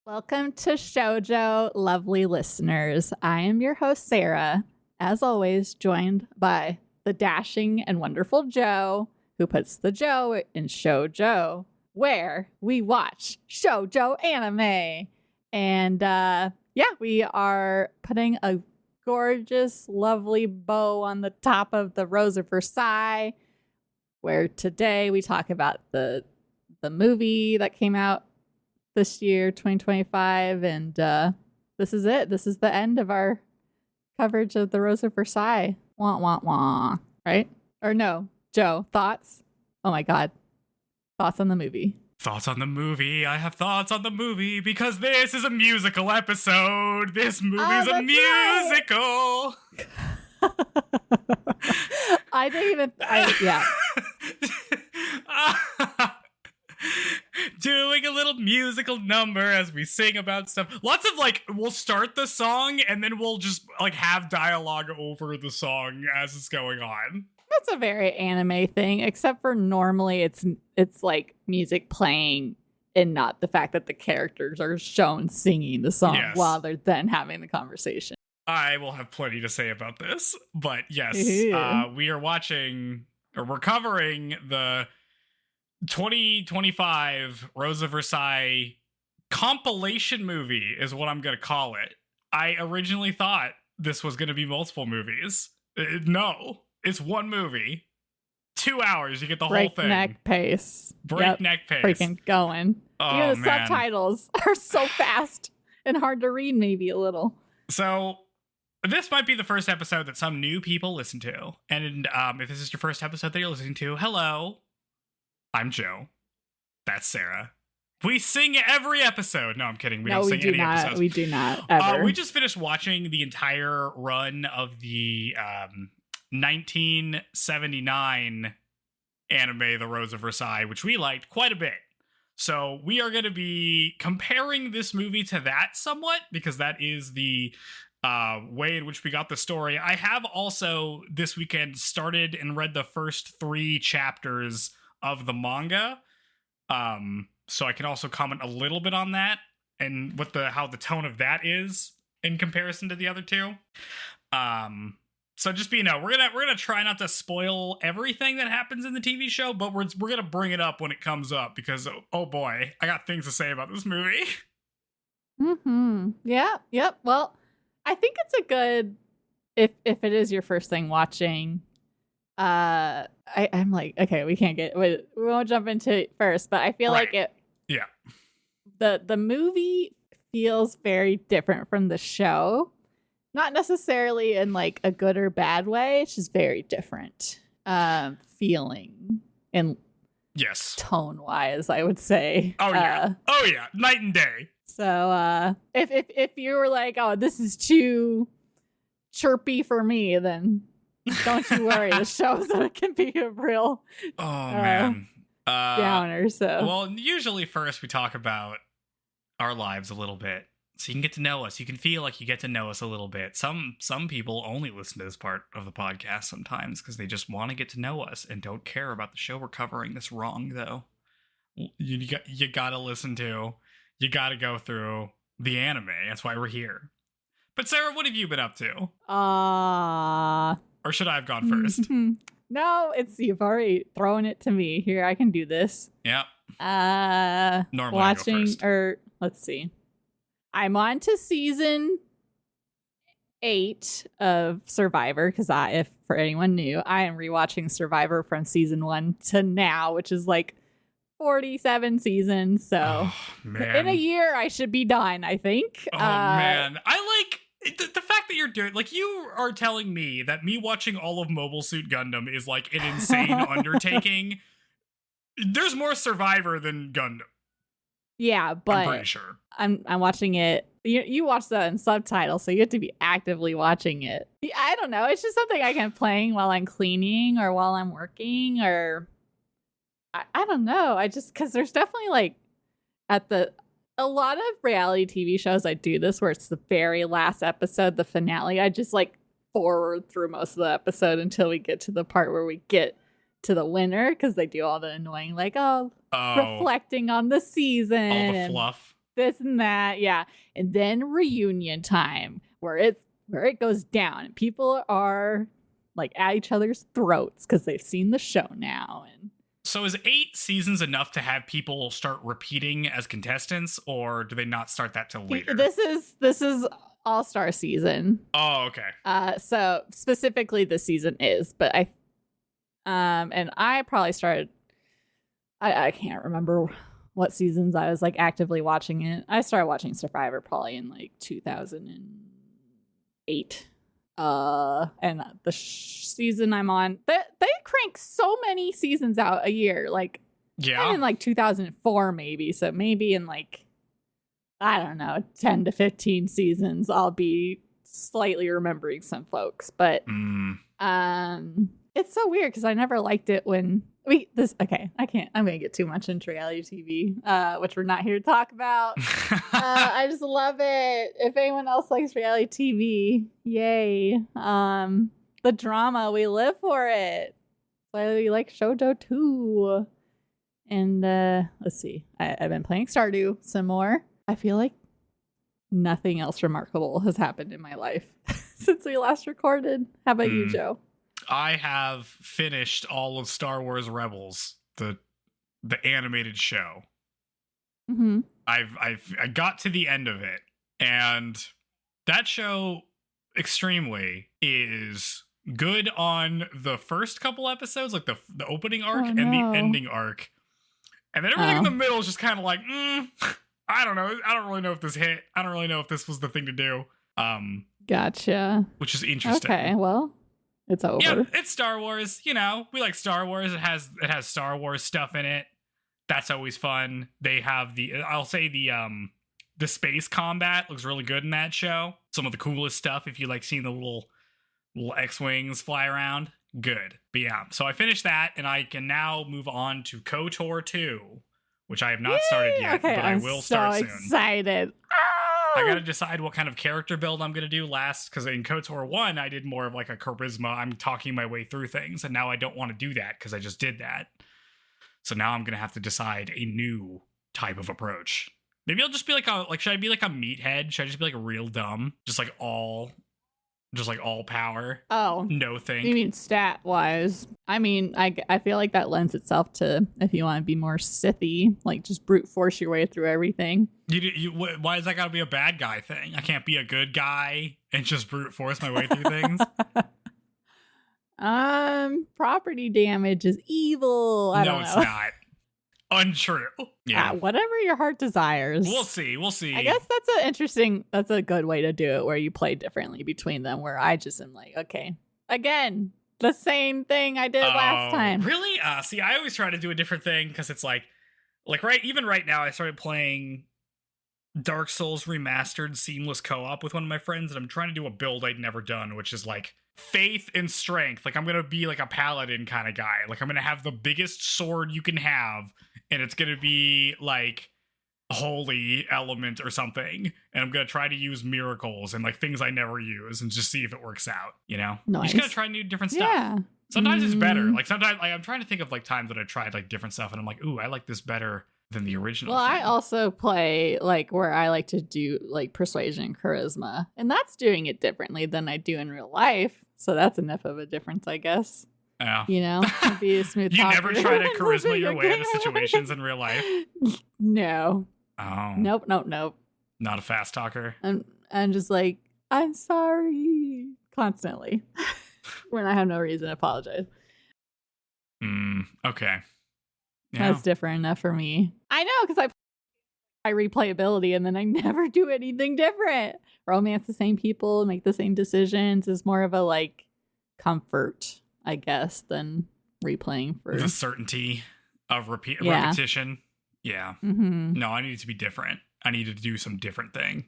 Welcome to Shoujo, lovely listeners. I am your host, Sarah, as always, joined by the dashing and wonderful Joe, who puts the Joe in Shoujo, where we watch Shoujo anime. And we are putting a gorgeous, lovely bow on the top of the Rose of Versailles, where today we talk about the movie that came out this year, 2025, and this is it. This is the end of our coverage of the Rose of Versailles. Wah, wah, wah. Right? Or no, Joe, thoughts? Oh my God. Thoughts on the movie. Thoughts on the movie. I have thoughts on the movie because this is a musical episode. This movie's a musical. I didn't even... yeah. Doing a little musical number as we sing about stuff. Lots of we'll start the song and then we'll just have dialogue over the song as it's going on. That's a very anime thing, except for normally it's like music playing and not the fact that the characters are shown singing the song while they're then having the conversation. I will have plenty to say about this, but yes, we are we're covering the 2025 Rose of Versailles compilation movie is what I'm going to call it. I originally thought this was going to be multiple movies. No, it's one movie. 2 hours, you get the whole thing. Breakneck pace. Breakneck pace. Freaking going. Oh, the subtitles are so fast and hard to read maybe a little. So this might be the first episode that some new people listen to. And if this is your first episode that you're listening to, hello. I'm Joe. That's Sarah. We sing every episode. No, I'm kidding. We don't sing any episodes. We do not. Ever. We just finished watching the entire run of the 1979 anime, The Rose of Versailles, which we liked quite a bit. So we are going to be comparing this movie to that somewhat, because that is the way in which we got the story. I have also this weekend started and read the first 3 chapters of the manga, so I can also comment a little bit on that and what how the tone of that is in comparison to the other two. So just we're gonna try not to spoil everything that happens in the TV show, but we're gonna bring it up when it comes up because oh boy, I got things to say about this movie. Mm-hmm. Yeah. Yep. Well, I think it's a good if it is your first thing watching. I'm like, okay, we won't jump into it first, but I feel like it. Yeah. The movie feels very different from the show, not necessarily in like a good or bad way. It's just very different, feeling and tone wise, I would say. Oh yeah, night and day. So if you were like, oh, this is too chirpy for me, then. Don't you worry, the shows that can be a real downer. So well, usually first we talk about our lives a little bit, so you can get to know us. You can feel like you get to know us a little bit. Some people only listen to this part of the podcast sometimes because they just want to get to know us and don't care about the show we're covering. That's wrong, though. You gotta listen to. You gotta go through the anime. That's why we're here. But Sarah, what have you been up to? Or should I have gone first? Mm-hmm. No, you've already thrown it to me. Here, I can do this. Yep. Normally watching, I go first. Or let's see. I'm on to season 8 of Survivor because if for anyone new, I am rewatching Survivor from season 1 to now, which is like 47 seasons. So in a year, I should be done, I think. Oh, man. I like the fact that you're doing, you are telling me that me watching all of Mobile Suit Gundam is like an insane undertaking. There's more Survivor than Gundam. Yeah, but I'm pretty sure. I'm watching it. You watch that in subtitles, so you have to be actively watching it. I don't know. It's just something I can playing while I'm cleaning or while I'm working, or I don't know. I just because there's definitely at the a lot of reality TV shows, I do this where it's the very last episode, the finale. I just like forward through most of the episode until we get to the part where we get to the winner, because they do all the annoying, like, reflecting on the season. All the fluff. This and that, yeah. And then reunion time, where it goes down and people are like at each other's throats because they've seen the show now. And so is 8 seasons enough to have people start repeating as contestants, or do they not start that till later? This is All-Star season. Oh, okay. So specifically this season is, but I probably started, I can't remember what seasons I was like actively watching it. I started watching Survivor probably in like 2008. And the season I'm on, they crank so many seasons out a year. Like, yeah, I'm in like 2004 maybe. So maybe in like, I don't know, 10 to 15 seasons, I'll be slightly remembering some folks. But it's so weird because I never liked it when I'm gonna get too much into reality TV, which we're not here to talk about. I just love it. If anyone else likes reality TV, yay. The drama, we live for it. Why we like shoujo too. And let's see, I've been playing Stardew some more. I feel like nothing else remarkable has happened in my life since we last recorded. How about you, Joe? I have finished all of Star Wars Rebels, the animated show. Mm-hmm. I got to the end of it, and that show extremely is good on the first couple episodes, like the opening arc and the ending arc, and then everything in the middle is just kind of like, I don't know. I don't really know if this hit. I don't really know if this was the thing to do. Gotcha. Which is interesting. Okay, well. It's over. Yeah, it's Star Wars. You know, we like Star Wars. It has Star Wars stuff in it. That's always fun. They have the space combat looks really good in that show. Some of the coolest stuff. If you like seeing the little X-wings fly around, good. But yeah, so I finished that, and I can now move on to KOTOR 2, which I have not started yet, but I will start soon. I'm so excited. I gotta decide what kind of character build I'm gonna do last, because in KOTOR 1, I did more of like a charisma, I'm talking my way through things, and now I don't want to do that because I just did that. So now I'm gonna have to decide a new type of approach. Maybe I'll just be should I be like a meathead? Should I just be like real dumb? Just like all power? Oh. No think. You mean stat-wise? I mean, I feel like that lends itself to, if you want to be more Sithy, like just brute force your way through everything. Why is that gotta be a bad guy thing? I can't be a good guy and just brute force my way through things? Property damage is evil. I don't know. No, it's not. Untrue. Yeah. Whatever your heart desires. We'll see. I guess that's a good way to do it, where you play differently between them, where I just am like, okay, again, the same thing I did last time. Really? See, I always try to do a different thing, because it's like even right now, I started playing Dark Souls Remastered Seamless Co-op with one of my friends, and I'm trying to do a build I'd never done, which is like faith and strength. Like, I'm gonna be like a paladin kind of guy. Like, I'm gonna have the biggest sword you can have, and it's gonna be like holy element or something, and I'm gonna try to use miracles and like things I never use, and just see if it works out, you know? Nice. You just gotta try new different stuff. Yeah. Sometimes it's better. Like, sometimes I'm trying to think of like times that I tried like different stuff, and I'm like, ooh, I like this better than the original thing. I also play like where I like to do like persuasion and charisma, and that's doing it differently than I do in real life. So that's enough of a difference, I guess. Yeah. You know, be a smooth You never try to charisma your way into situations in real life? No. Oh. Nope. Not a fast talker? I'm just like, I'm sorry, constantly. When I have no reason to apologize. Okay. Yeah. That's different enough for me. I know, because I replayability, and then I never do anything different. Romance the same people, make the same decisions is more of a like comfort, I guess, than replaying for the certainty of repetition. Yeah. Mm-hmm. No, I need it to be different. I need to do some different thing.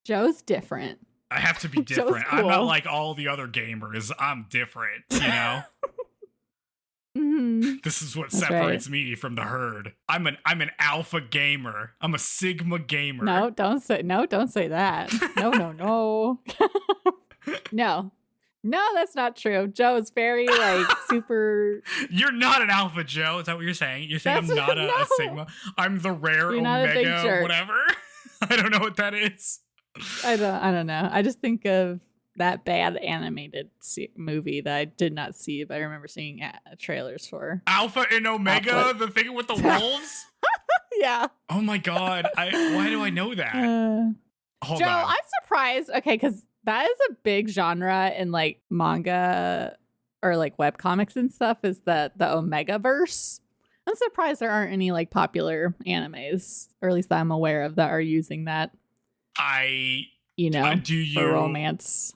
Joe's different. I have to be different. Cool. I'm not like all the other gamers. I'm different, you know? This is what That's separates me from the herd. I'm an alpha gamer. I'm a sigma gamer. No, don't say that. No, no, no. No, that's not true. Joe is very super. You're not an alpha, Joe. Is that what you're saying? You're saying I'm not a sigma? I'm the rare You're not a big omega jerk. whatever? I don't know what that is. I don't know. I just think of that bad animated movie that I did not see, but I remember seeing trailers for. Alpha and Omega, the thing with the wolves? Yeah. Oh my god. Why do I know that? Hold Joe, on. I'm surprised. Okay, because that is a big genre in like manga or like webcomics and stuff, is the omegaverse. I'm surprised there aren't any like popular animes, or at least that I'm aware of, that are using that. For romance.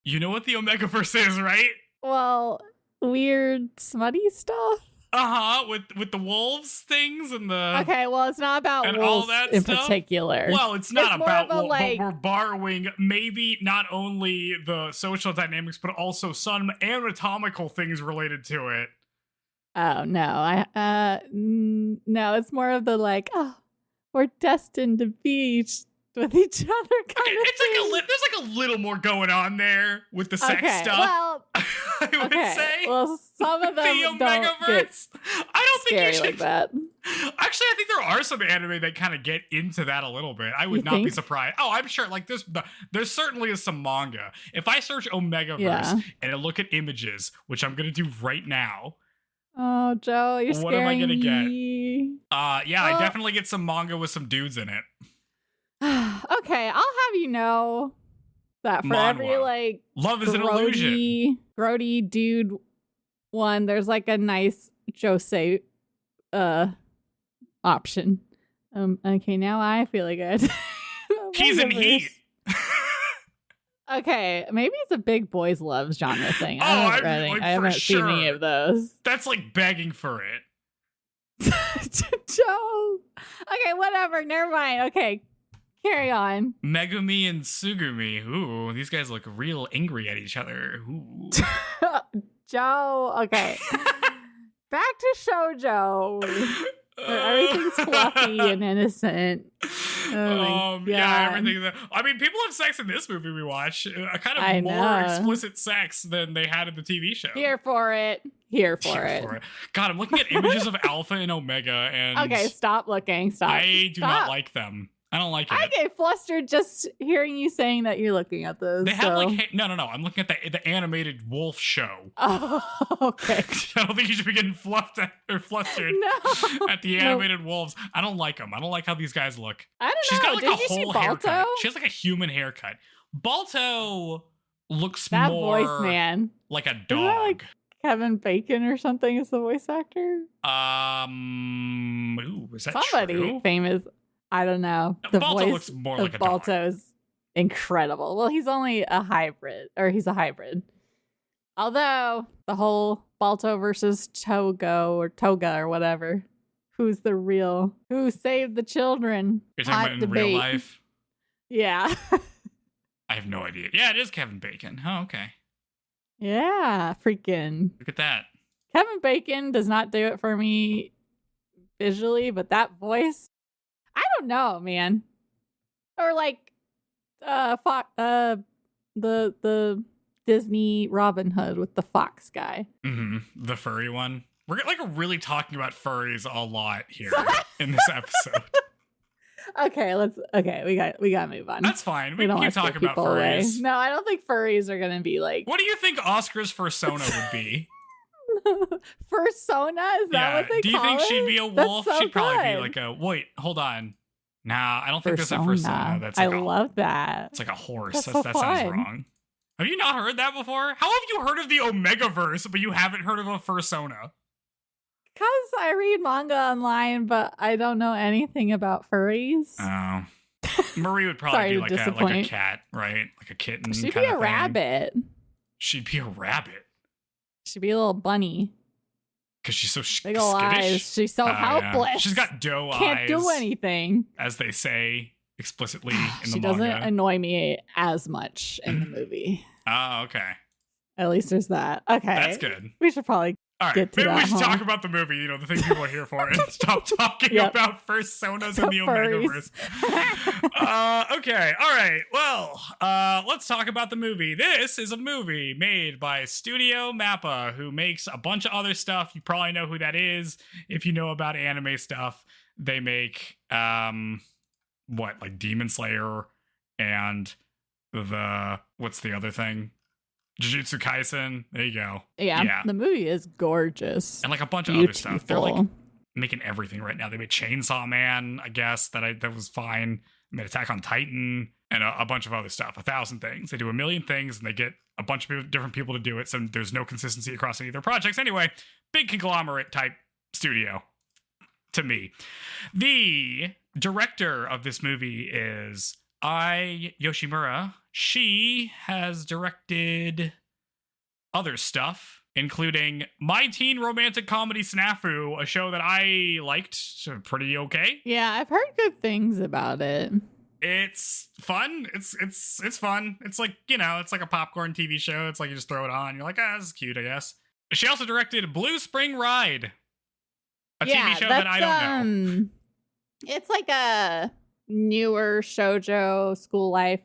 You know what the omegaverse is, right? Well, weird smutty stuff. With the wolves things and the Okay, well, it's not about and wolves all that in stuff? particular. Well, it's not about wolves, like, but we're borrowing maybe not only the social dynamics, but also some anatomical things related to it. Oh no, no, it's more of the like, oh, we're destined to be with each other kind of it's thing. There's like a little more going on there with the sex stuff. Well, I would say. Well, some of them the don't get I don't think you should like that. Actually, I think there are some anime that kind of get into that a little bit. I would not be surprised. Oh, I'm sure. Like there's certainly is some manga. If I search Omegaverse and I look at images, which I'm gonna do right now. Oh, Joe, you're what am I gonna me. Get? I definitely get some manga with some dudes in it. Okay, I'll have you know that for Manhwa. every like love is an illusion, grody dude one, there's like a nice josei option. Okay, now I feel like it. He's in heat. Okay, maybe it's a big boys love genre thing. I haven't seen any of those. That's like begging for it. Joe. Okay, whatever. Never mind. Okay, carry on. Megumi and Sugumi. Ooh, these guys look real angry at each other. Ooh. Joe. Okay. Back to shoujo. Everything's fluffy and innocent. Yeah, everything. I mean, people have sex in this movie we watch. Kind of more explicit sex than they had in the TV show. Here for it. God, I'm looking at images of Alpha and Omega, and okay, stop looking. Stop. I do not like them. I don't like it. I get flustered just hearing you saying that you're looking at those. They have like no. I'm looking at the animated wolf show. Oh, okay. I don't think you should be getting flustered at the animated wolves. I don't like them. I don't like how these guys look. I don't know. She's got like Did a you whole see haircut. Balto? She has like a human haircut. Balto looks that more voice, man, like a dog. Isn't that like Kevin Bacon or something is the voice actor? Is that somebody true? famous? I don't know. The Balto voice looks more of like a Balto dog. is incredible. Well, he's only a hybrid, or he's a hybrid. Although the whole Balto versus Toga or whatever, who saved the children? You're talking about in real life? Yeah. I have no idea. Yeah, it is Kevin Bacon. Oh, okay. Yeah, freaking. Look at that. Kevin Bacon does not do it for me visually, but that voice, I don't know, man. Or like the Disney Robin Hood with the fox guy. Mm-hmm. The furry one. We're like really talking about furries a lot here in this episode. Okay, we got to move on. That's fine. We can keep talking about furries. No, I don't think furries are gonna be like. What do you think Oscar's fursona would be? Fursona? Is that what they call it? Do you think she'd be a wolf? So she'd probably be good. like a. Wait, hold on. Nah, I don't think there's a Fursona. fursona. That's like I love that. It's like a horse. That's so that sounds fun. wrong. Have you not heard that before? How have you heard of the Omegaverse, but you haven't heard of a fursona? Because I read manga online, but I don't know anything about furries. Oh. Marie would probably be like a cat, right? Like a kitten. She'd be a rabbit. She'd be a rabbit. She'd be a little bunny. Because she's so big ol' skittish. eyes. She's so helpless. Yeah. She's got doe eyes. Can't do anything. As they say explicitly in the manga. She doesn't annoy me as much in the movie. Oh, okay. At least there's that. Okay. That's good. We should probably All right, get to maybe that. we should talk about the movie, the thing people are here for, and stop talking about personas in the Omegaverse. Okay, all right, well, let's talk about the movie. This is a movie made by Studio Mappa, who makes a bunch of other stuff. You probably know who that is if you know about anime stuff. They make, like Demon Slayer and what's the other thing? Jujutsu Kaisen. There you go. Yeah, the movie is gorgeous. And like a bunch of other stuff. They're like making everything right now. They made Chainsaw Man, I guess, that was fine. They made Attack on Titan and a bunch of other stuff. 1,000 things. They do a million things and they get a bunch of different people to do it. So there's no consistency across any of their projects. Anyway, big conglomerate type studio to me. The director of this movie is Ai Yoshimura. She has directed other stuff, including My Teen Romantic Comedy Snafu, a show that I liked pretty okay. Yeah, I've heard good things about it. It's fun. It's fun. It's like, it's like a popcorn TV show. It's like you just throw it on. You're like, this is cute, I guess. She also directed Blue Spring Ride, a TV show that I don't know. It's like a newer shoujo school life.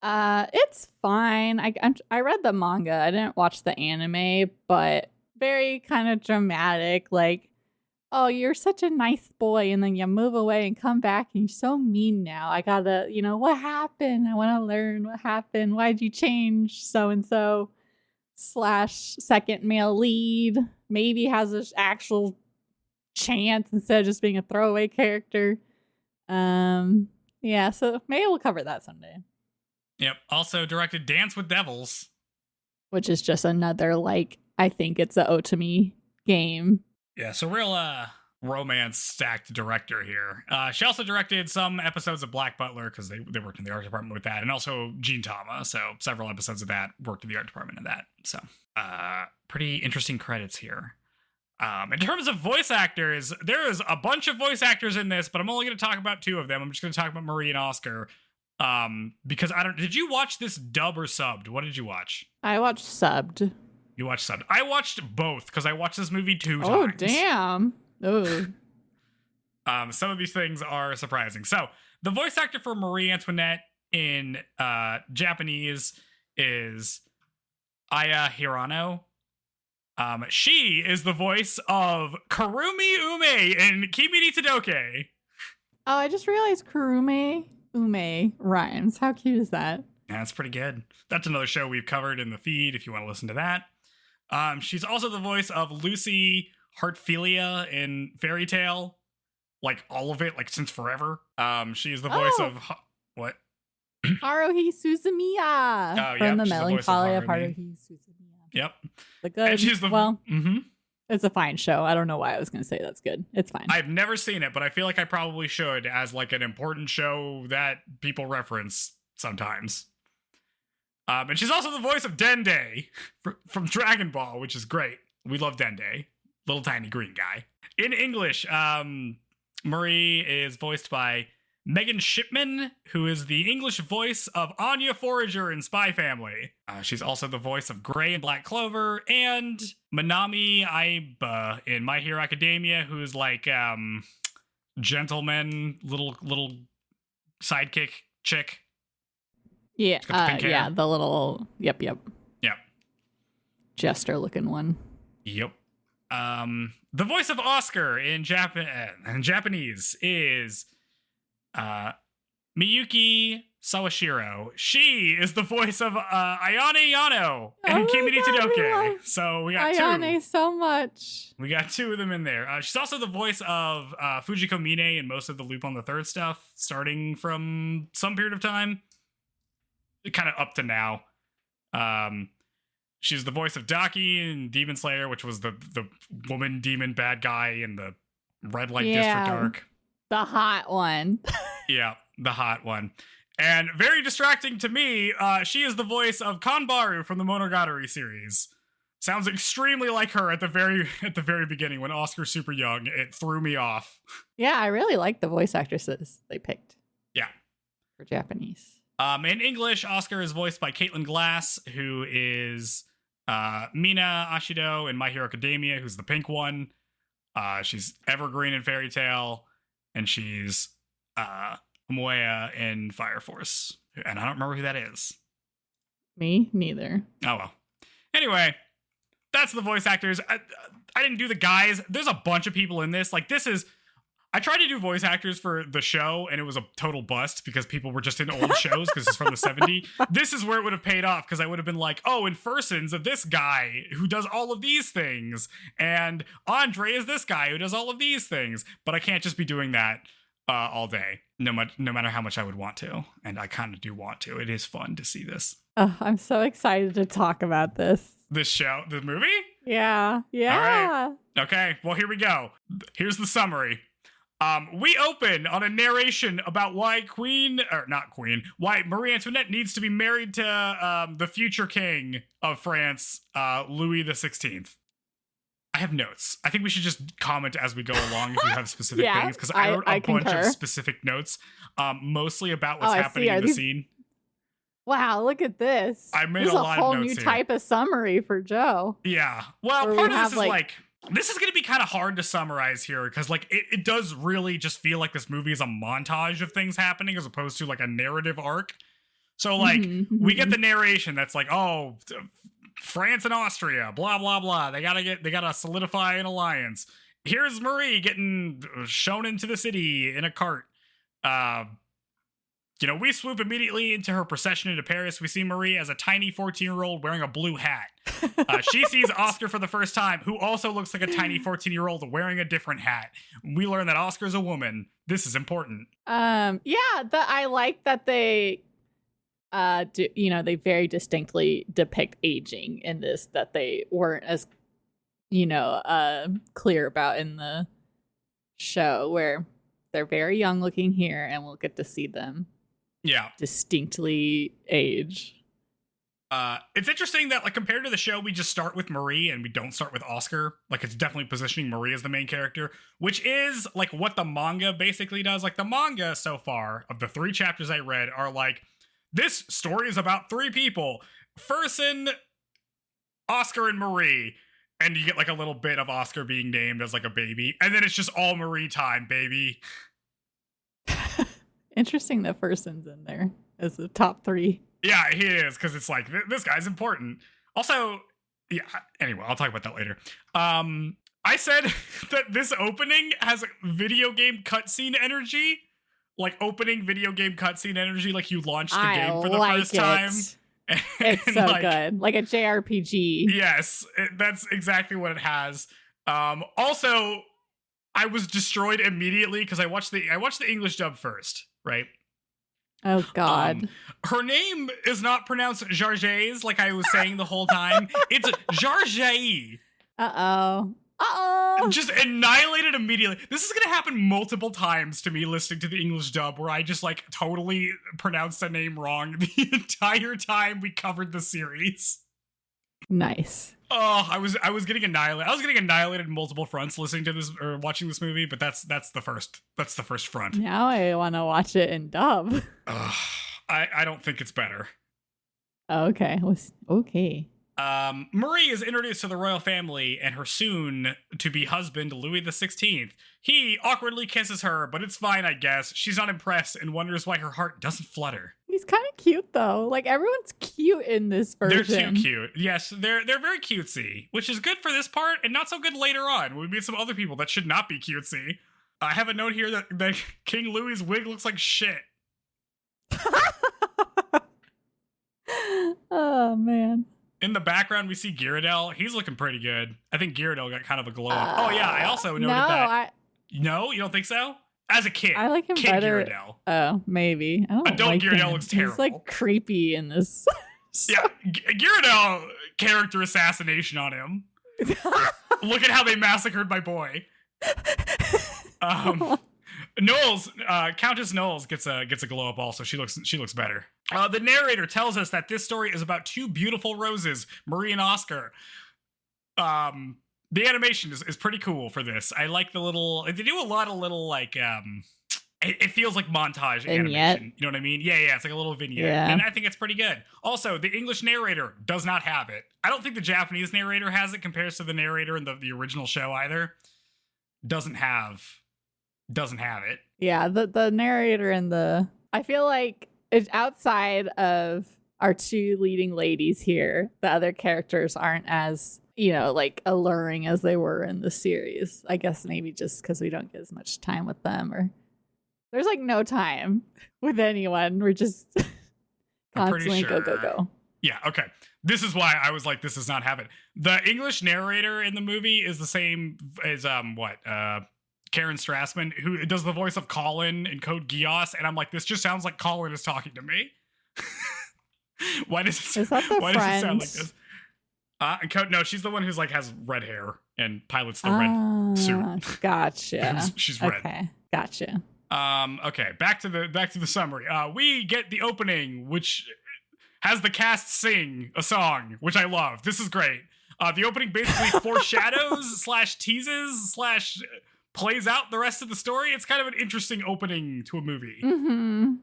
It's fine. I read the manga. I didn't watch the anime, but very kind of dramatic. Like, oh, you're such a nice boy, and then you move away and come back, and you're so mean now. I gotta, what happened? I want to learn what happened. Why'd you change so and so? / second male lead maybe has an actual chance instead of just being a throwaway character. Yeah, so maybe we'll cover that someday. Yep. Also directed Dance with Devils, which is just another, I think it's a Otome game. Yeah, so real romance stacked director here. She also directed some episodes of Black Butler because they worked in the art department with that, and also Gintama, so several episodes of that worked in the art department of that. So pretty interesting credits here. In terms of voice actors, there is a bunch of voice actors in this, but I'm only going to talk about 2 of them. I'm just going to talk about Marie and Oscar. Because did you watch this dub or subbed? What did you watch? I watched subbed. You watched subbed. I watched both because I watched this movie 2 times. Oh, damn. Oh. Some of these things are surprising. So the voice actor for Marie Antoinette in Japanese is Aya Hirano. She is the voice of Kurumi Ume in Kimi ni Todoke. Oh, I just realized Kurumi Ume rhymes. How cute is that? Yeah, that's pretty good. That's another show we've covered in the feed if you want to listen to that. She's also the voice of Lucy Heartfilia in Fairy Tale. Like all of it, like since forever. She's the voice of what? Haruhi Suzumiya. From the Melancholy of Haruhi Suzumiya. Yep. The good. And she's the It's a fine show. I don't know why I was going to say that's good. It's fine. I've never seen it, but I feel like I probably should as like an important show that people reference sometimes. And she's also the voice of Dende from Dragon Ball, which is great. We love Dende. Little tiny green guy. In English, Marie is voiced by Megan Shipman, who is the English voice of Anya Forager in Spy Family. She's also the voice of Grey in Black Clover, and Manami Aiba in My Hero Academia, who's like gentleman, little sidekick chick. Yeah, the little, yep. Jester looking one. Yep. The voice of Oscar in Japanese is Miyuki Sawashiro. She is the voice of Ayane Yano in Kimi ni Todoke. So we got Ayane 2. So much. We got 2 of them in there. She's also the voice of Fujiko Mine in most of the Loop on the Third stuff, starting from some period of time, kind of up to now. She's the voice of Daki in Demon Slayer, which was the woman demon bad guy in the Red Light District arc. The hot one. Yeah, the hot one. And very distracting to me, she is the voice of Kanbaru from the Monogatari series. Sounds extremely like her at the very beginning when Oscar's super young. It threw me off. Yeah, I really like the voice actresses they picked. Yeah. For Japanese. In English, Oscar is voiced by Caitlin Glass, who is Mina Ashido in My Hero Academia, who's the pink one. She's Evergreen in Fairy Tail, and she's Moya in Fire Force. And I don't remember who that is. Me neither. Oh well. Anyway, that's the voice actors. I didn't do the guys. There's a bunch of people in this. Like, this is... I tried to do voice actors for the show, and it was a total bust because people were just in old shows because it's from the 70s. This is where it would have paid off, because I would have been like, oh, and Furson's this guy who does all of these things, and Andre is this guy who does all of these things. But I can't just be doing that all day, no matter how much I would want to. And I kind of do want to. It is fun to see this. Oh, I'm so excited to talk about this. This show, the movie? Yeah. All right. Okay, well, here we go. Here's the summary. We open on a narration about why why Marie Antoinette needs to be married to the future king of France, Louis XVI. I have notes. I think we should just comment as we go along if you have specific things, because I wrote a bunch of specific notes, mostly about what's happening in the scene. Wow, look at this. I made a lot of notes. This is a whole new type of summary for Joe. Yeah. Well, part of this is like this is going to be kind of hard to summarize here, because like it does really just feel like this movie is a montage of things happening as opposed to like a narrative arc. So like we get the narration that's like, oh, France and Austria, blah blah blah. They gotta solidify an alliance. Here's Marie getting shown into the city in a cart. We swoop immediately into her procession into Paris. We see Marie as a tiny 14-year-old wearing a blue hat. She sees Oscar for the first time, who also looks like a tiny 14-year-old wearing a different hat. We learn that Oscar's a woman. This is important. I like that they they very distinctly depict aging in this, that they weren't as clear about in the show, where they're very young looking here, and we'll get to see them distinctly age. It's interesting that, like, compared to the show, we just start with Marie and we don't start with Oscar. Like, it's definitely positioning Marie as the main character, which is like what the manga basically does. Like, the manga so far of the 3 chapters I read are like, this story is about 3 people: Furson, Oscar, and Marie. And you get like a little bit of Oscar being named as like a baby, and then it's just all Marie time, baby. Interesting that Furson's in there as the top 3. Yeah, he is, because it's like, this guy's important. Also, yeah, anyway, I'll talk about that later. I said that this opening has video game cutscene energy. Like, opening video game cutscene energy, like you launched the game for the first time. It's so like, good. Like a JRPG. Yes, that's exactly what it has. Also, I was destroyed immediately because I watched the English dub first, right? Oh God. Her name is not pronounced Jarjays like I was saying the whole time. It's Jarjay. Uh-oh. Just annihilated immediately. This is gonna happen multiple times to me listening to the English dub, where I just like totally pronounced the name wrong the entire time we covered the series. Nice. Oh, I was getting annihilated. I was getting annihilated in multiple fronts listening to this or watching this movie, but that's the first front. Now I want to watch it in dub. I don't think it's better. Okay. Okay. Marie is introduced to the royal family and her soon-to-be husband, Louis XVI. He awkwardly kisses her, but it's fine, I guess. She's not impressed and wonders why her heart doesn't flutter. He's kind of cute, though. Like, everyone's cute in this version. They're too cute. Yes, they're very cutesy, which is good for this part and not so good later on when we meet some other people that should not be cutesy. I have a note here that King Louis's wig looks like shit. Oh, man. In the background, we see Gyarados. He's looking pretty good. I think Gyarados got kind of a glow up. Oh, yeah. I also noted that. No, you don't think so? As a kid. I like him better. Gyarados. Oh, maybe. I don't Adult like Gyarados him. looks terrible. He's like creepy in this. Yeah. Gyarados character assassination on him. Look at how they massacred my boy. Knowles, Countess Knowles gets a glow up also. She looks better. The narrator tells us that this story is about 2 beautiful roses, Marie and Oscar. The animation is pretty cool for this. I like the little, they do a lot of little like it feels like montage Vignette. animation. You know what I mean? Yeah, it's like a little vignette. Yeah. And I think it's pretty good. Also, the English narrator does not have it. I don't think the Japanese narrator has it compared to the narrator in the original show either. Doesn't have it. Yeah, the narrator and I feel like it's outside of our two leading ladies here. The other characters aren't as, like alluring as they were in the series. I guess maybe just because we don't get as much time with them, or there's like no time with anyone. We're just constantly go. Yeah, okay. This is why I was like, this does not have it. The English narrator in the movie is the same as Karen Strassman, who does the voice of Colin in Code Geass, and I'm like, this just sounds like Colin is talking to me. Why does it sound like this? No, she's the one who's like has red hair and pilots the red suit. Gotcha. She's red. Okay, gotcha. Okay, back to the summary. We get the opening, which has the cast sing a song, which I love. This is great. The opening basically foreshadows / teases / plays out the rest of the story. It's kind of an interesting opening to a movie. Mm-hmm.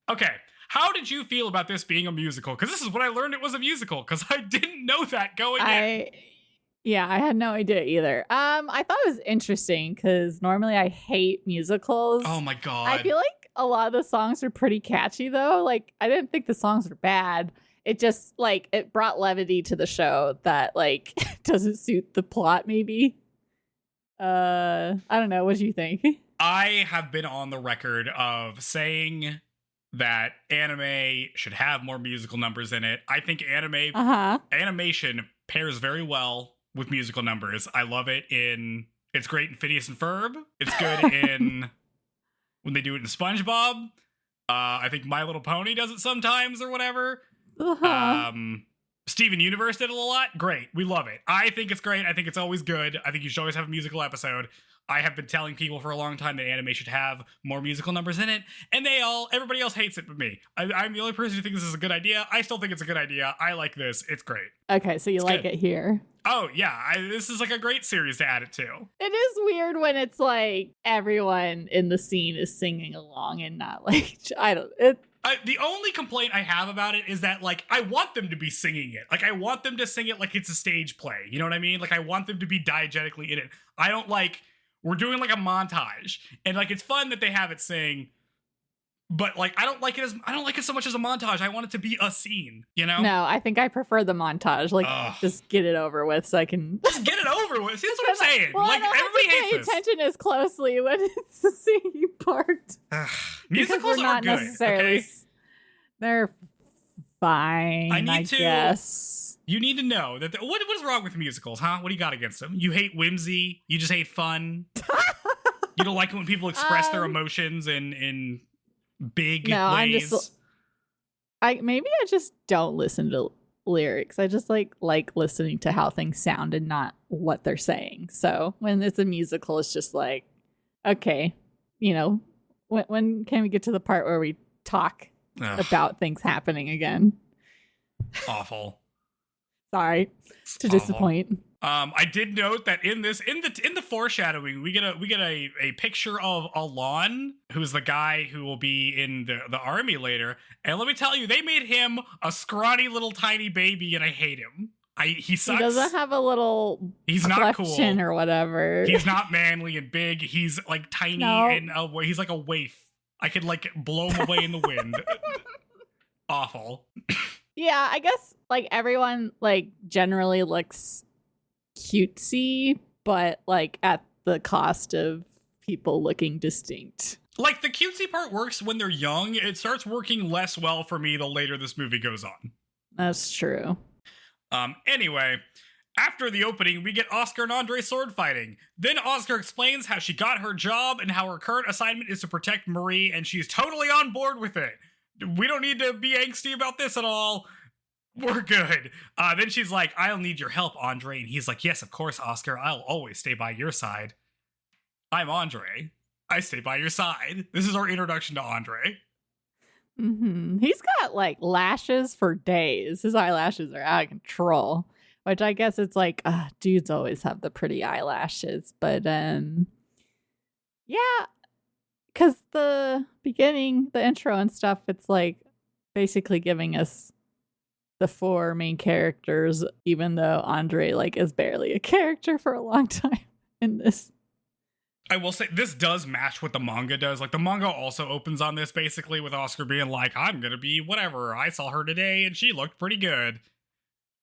Okay, how did you feel about this being a musical? Because this is what I learned it was a musical, because I didn't know that going in. Yeah, I had no idea either. I thought it was interesting because normally I hate musicals. Oh my God. I feel like a lot of the songs are pretty catchy though. Like, I didn't think the songs were bad. It just like it brought levity to the show that like doesn't suit the plot maybe. I don't know. What do you think? I have been on the record of saying that anime should have more musical numbers in it. I think animation pairs very well with musical numbers. I love it it's great in Phineas and Ferb. It's good in when they do it in SpongeBob. I think My Little Pony does it sometimes or whatever. Steven Universe did it a lot. Great. We love it. I think it's great. I think it's always good. I think you should always have a musical episode. I have been telling people for a long time that anime should have more musical numbers in it, and everybody else hates it but me. I'm the only person who thinks this is a good idea. I still think it's a good idea. I like this. It's great. Okay, so you like it here. Oh, yeah. This is like a great series to add it to. It is weird when it's like everyone in the scene is singing along and not like, the only complaint I have about it is that, like, I want them to be singing it. Like, I want them to sing it like it's a stage play. You know what I mean? Like, I want them to be diegetically in it. I don't like... We're doing like a montage, and like it's fun that they have it sing, but like I don't like it so much as a montage. I want it to be a scene, you know? No, I think I prefer the montage. Like, just get it over with, so I can just get it over with. See, that's what I'm saying. Well, like everybody hates this. Pay attention as closely when it's the singing part. Musicals are good. Necessarily, okay? They're fine. I guess. You need to know that what is wrong with musicals, huh? What do you got against them? You hate whimsy. You just hate fun. You don't like it when people express their emotions in big ways. Maybe I just don't listen to lyrics. I just like listening to how things sound and not what they're saying. So when it's a musical, it's just like, okay, when can we get to the part where we talk about things happening again? Awful. Sorry to disappoint. I did note that in the foreshadowing, we get a picture of Alon, who's the guy who will be in the army later. And let me tell you, they made him a scrawny little tiny baby, and I hate him. He sucks. He doesn't have a little he's not cool chin or whatever. He's not manly and big. He's like tiny and he's like a waif. I could like blow him away in the wind. Awful. Yeah, I guess like everyone like generally looks cutesy, but like at the cost of people looking distinct. Like the cutesy part works when they're young. It starts working less well for me the later this movie goes on. That's true. Anyway, after the opening, we get Oscar and Andre sword fighting. Then Oscar explains how she got her job and how her current assignment is to protect Marie, and she's totally on board with it. We don't need to be angsty about this at all. We're good. Then she's like, I'll need your help, Andre. And he's like, yes, of course, Oscar. I'll always stay by your side. I'm Andre. I stay by your side. This is our introduction to Andre. Mm-hmm. He's got like lashes for days. His eyelashes are out of control, which I guess it's like, dudes always have the pretty eyelashes. But yeah, because the beginning, the intro and stuff, it's like basically giving us the 4 main characters, even though Andre like is barely a character for a long time in this. I will say this does match what the manga does. Like the manga also opens on this basically with Oscar being like, I'm gonna be whatever. I saw her today and she looked pretty good.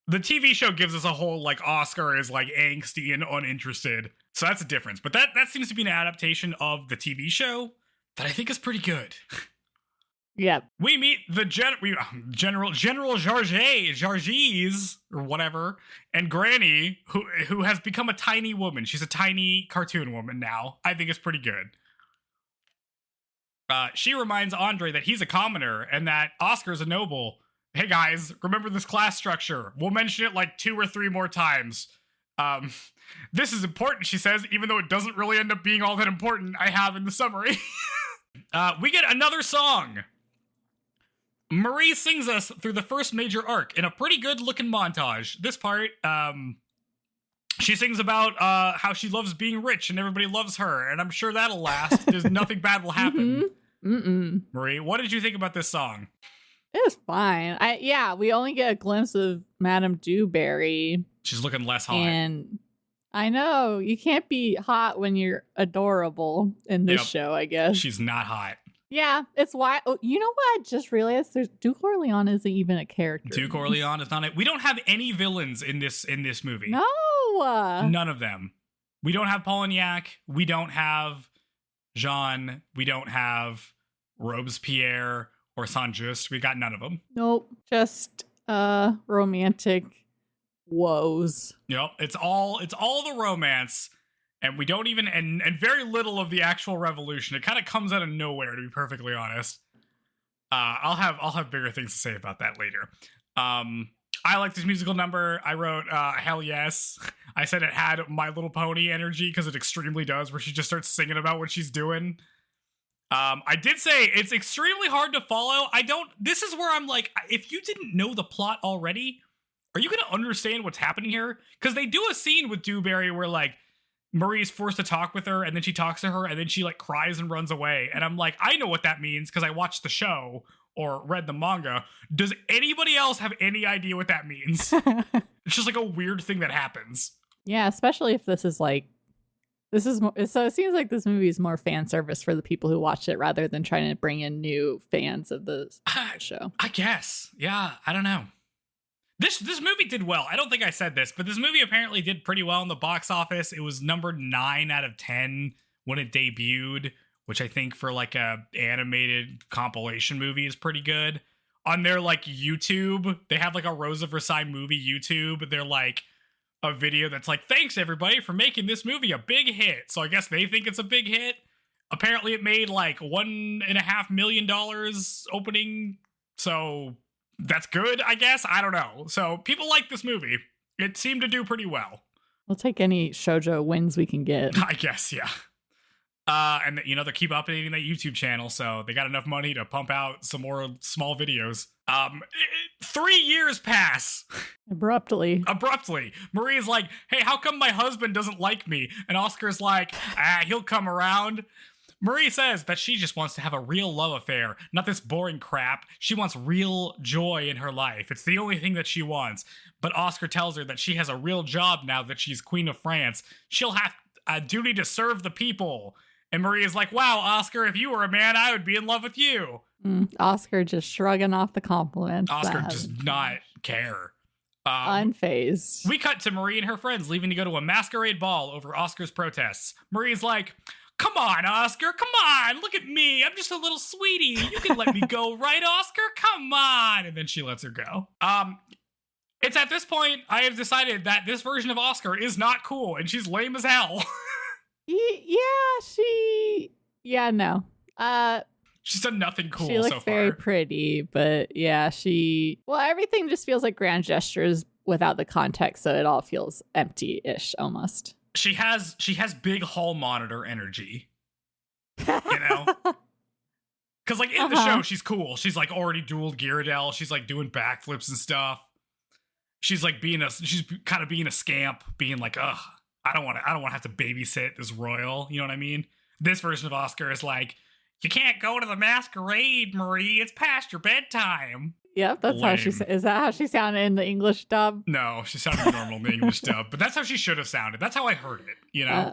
The TV show gives us a whole like Oscar is like angsty and uninterested. So that's a difference. But that seems to be an adaptation of the TV show that I think is pretty good. Yep. We meet the General Jarges or whatever, and Granny, who has become a tiny woman. She's a tiny cartoon woman now. I think it's pretty good. She reminds Andre that he's a commoner and that Oscar's a noble. Hey guys, remember this class structure. We'll mention it like 2 or 3 more times. This is important, she says, even though it doesn't really end up being all that important. I have in the summary. We get another song. Marie sings us through the first major arc in a pretty good looking montage. This part, she sings about how she loves being rich and everybody loves her, and I'm sure that'll last. There's nothing bad will happen. Marie, what did you think about this song? It was fine. We only get a glimpse of Madame Dewberry. She's looking less hot. And I know, you can't be hot when you're adorable in this show, I guess. She's not hot. Yeah, it's why. Oh, you know what? I just realized Duke Orleans isn't even a character. Duke Orleans is not it. We don't have any villains in this movie. No, none of them. We don't have Polignac. We don't have Jean. We don't have Robespierre or Saint-Just. We got none of them. Nope, just romantic woes. Yep, it's all the romance. And we don't even, and very little of the actual revolution. It kind of comes out of nowhere, to be perfectly honest. I'll have bigger things to say about that later. I like this musical number. I wrote, hell yes. I said it had My Little Pony energy, because it extremely does, where she just starts singing about what she's doing. I did say it's extremely hard to follow. This is where I'm like, if you didn't know the plot already, are you going to understand what's happening here? Because they do a scene with Dewberry where, like, Marie's forced to talk with her, and then she talks to her, and then she like cries and runs away. And I'm like, I know what that means because I watched the show or read the manga. Does anybody else have any idea what that means? It's just like a weird thing that happens. Yeah, especially if this is more, so it seems like this movie is more fan service for the people who watch it rather than trying to bring in new fans of the show. I guess. Yeah, I don't know. This movie did well. I don't think I said this, but this movie apparently did pretty well in the box office. It was numbered 9 out of 10 when it debuted, which I think for like a animated compilation movie is pretty good. On their like YouTube, they have like a Rose of Versailles movie YouTube. They're like a video that's like, thanks everybody for making this movie a big hit. So I guess they think it's a big hit. Apparently it made like $1.5 million opening. So that's good, I guess. I don't know. So people like this movie. It seemed to do pretty well. We'll take any shoujo wins we can get. I guess, yeah. And they keep updating that YouTube channel, so they got enough money to pump out some more small videos. 3 years pass. Abruptly. Marie's like, hey, how come my husband doesn't like me? And Oscar's like, he'll come around. Marie says that she just wants to have a real love affair, not this boring crap. She wants real joy in her life. It's the only thing that she wants. But Oscar tells her that she has a real job now that she's Queen of France. She'll have a duty to serve the people. And Marie is like, wow, Oscar, if you were a man, I would be in love with you. Oscar just shrugging off the compliments. Oscar does not care. Unfazed. We cut to Marie and her friends leaving to go to a masquerade ball over Oscar's protests. Marie's like, come on, Oscar, come on, look at me. I'm just a little sweetie. You can let me go, right, Oscar? Come on. And then she lets her go. It's at this point I have decided that this version of Oscar is not cool and she's lame as hell. No. She's done nothing cool so far. She looks looks very pretty, but yeah, everything just feels like grand gestures without the context, so it all feels empty-ish almost. She has big hall monitor energy, Because like in the show, she's cool. She's like already dueled Ghirardelli. She's like doing backflips and stuff. She's like she's kind of being a scamp, being like, ugh, I don't want to have to babysit this royal. You know what I mean? This version of Oscar is like, You can't go to the masquerade, Marie. It's past your bedtime. Yep, that's how she is. That how she sounded in the English dub? No, she sounded normal in the English dub, but that's how she should have sounded. That's how I heard it, you know?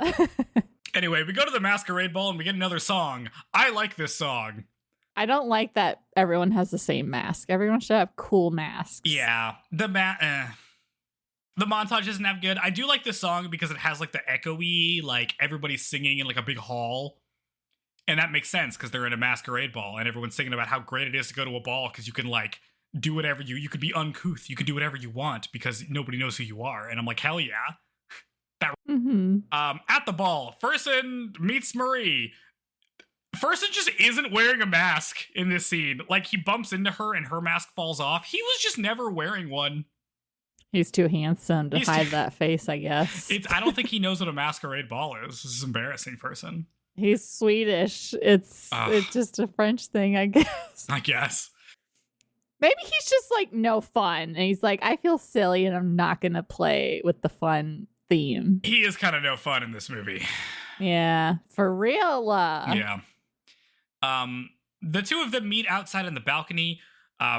Anyway, we go to the masquerade ball and we get another song. I like this song. I don't like that everyone has the same mask. Everyone should have cool masks. Yeah, the montage isn't that good. I do like this song because it has like the echoey, like everybody's singing in like a big hall. And that makes sense because they're in a masquerade ball and everyone's singing about how great it is to go to a ball because you can like do whatever you could be uncouth. You could do whatever you want because nobody knows who you are. And I'm like, hell yeah. At the ball, Fersen meets Marie. Fersen just isn't wearing a mask in this scene. Like, he bumps into her and her mask falls off. He was just never wearing one. He's too handsome to hide that face, I guess. I don't think he knows what a masquerade ball is. This is embarrassing, Fersen. He's Swedish. It's just a French thing, I guess. I guess. Maybe he's just like no fun. And he's like, I feel silly and I'm not going to play with the fun theme. He is kind of no fun in this movie. Yeah, for real. Yeah. The two of them meet outside on the balcony.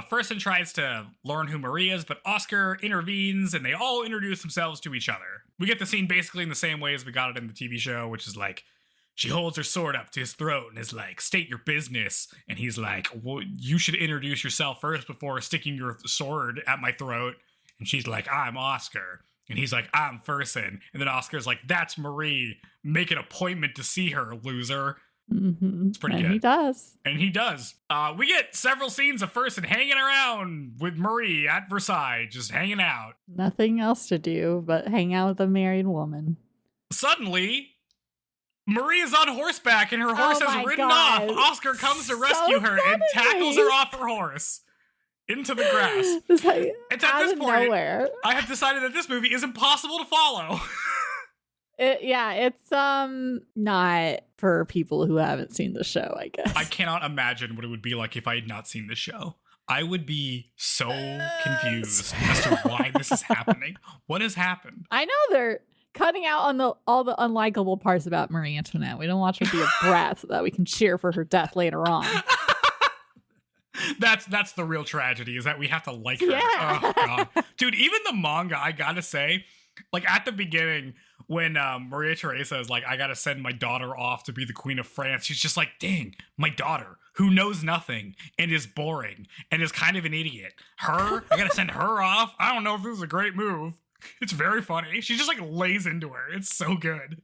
Fersen tries to learn who Marie is, but Oscar intervenes and they all introduce themselves to each other. We get the scene basically in the same way as we got it in the TV show, which is like, she holds her sword up to his throat and is like, state your business. And he's like, well, you should introduce yourself first before sticking your sword at my throat. And she's like, I'm Oscar. And he's like, I'm Fersen. And then Oscar's like, that's Marie. Make an appointment to see her, loser. Mm-hmm. It's pretty good. And he does. We get several scenes of Fersen hanging around with Marie at Versailles, just hanging out. Nothing else to do but hang out with a married woman. Suddenly, Marie is on horseback and her horse has ridden off. Oscar comes to rescue her and tackles her off her horse into the grass. It's at this point, nowhere. I have decided that this movie is impossible to follow. It's not for people who haven't seen the show, I guess. I cannot imagine what it would be like if I had not seen the show. I would be so confused as to why this is happening. What has happened? I know they're cutting out on all the unlikable parts about Marie Antoinette. We don't want her to be a brat so that we can cheer for her death later on. That's the real tragedy, is that we have to like her. Yeah. Oh, God. Dude, even the manga, I gotta say, like at the beginning, when Maria Theresa is like, I gotta send my daughter off to be the Queen of France, she's just like, dang, my daughter, who knows nothing and is boring and is kind of an idiot. Her? I gotta send her off? I don't know if this is a great move. It's very funny. She just like lays into her. It's so good.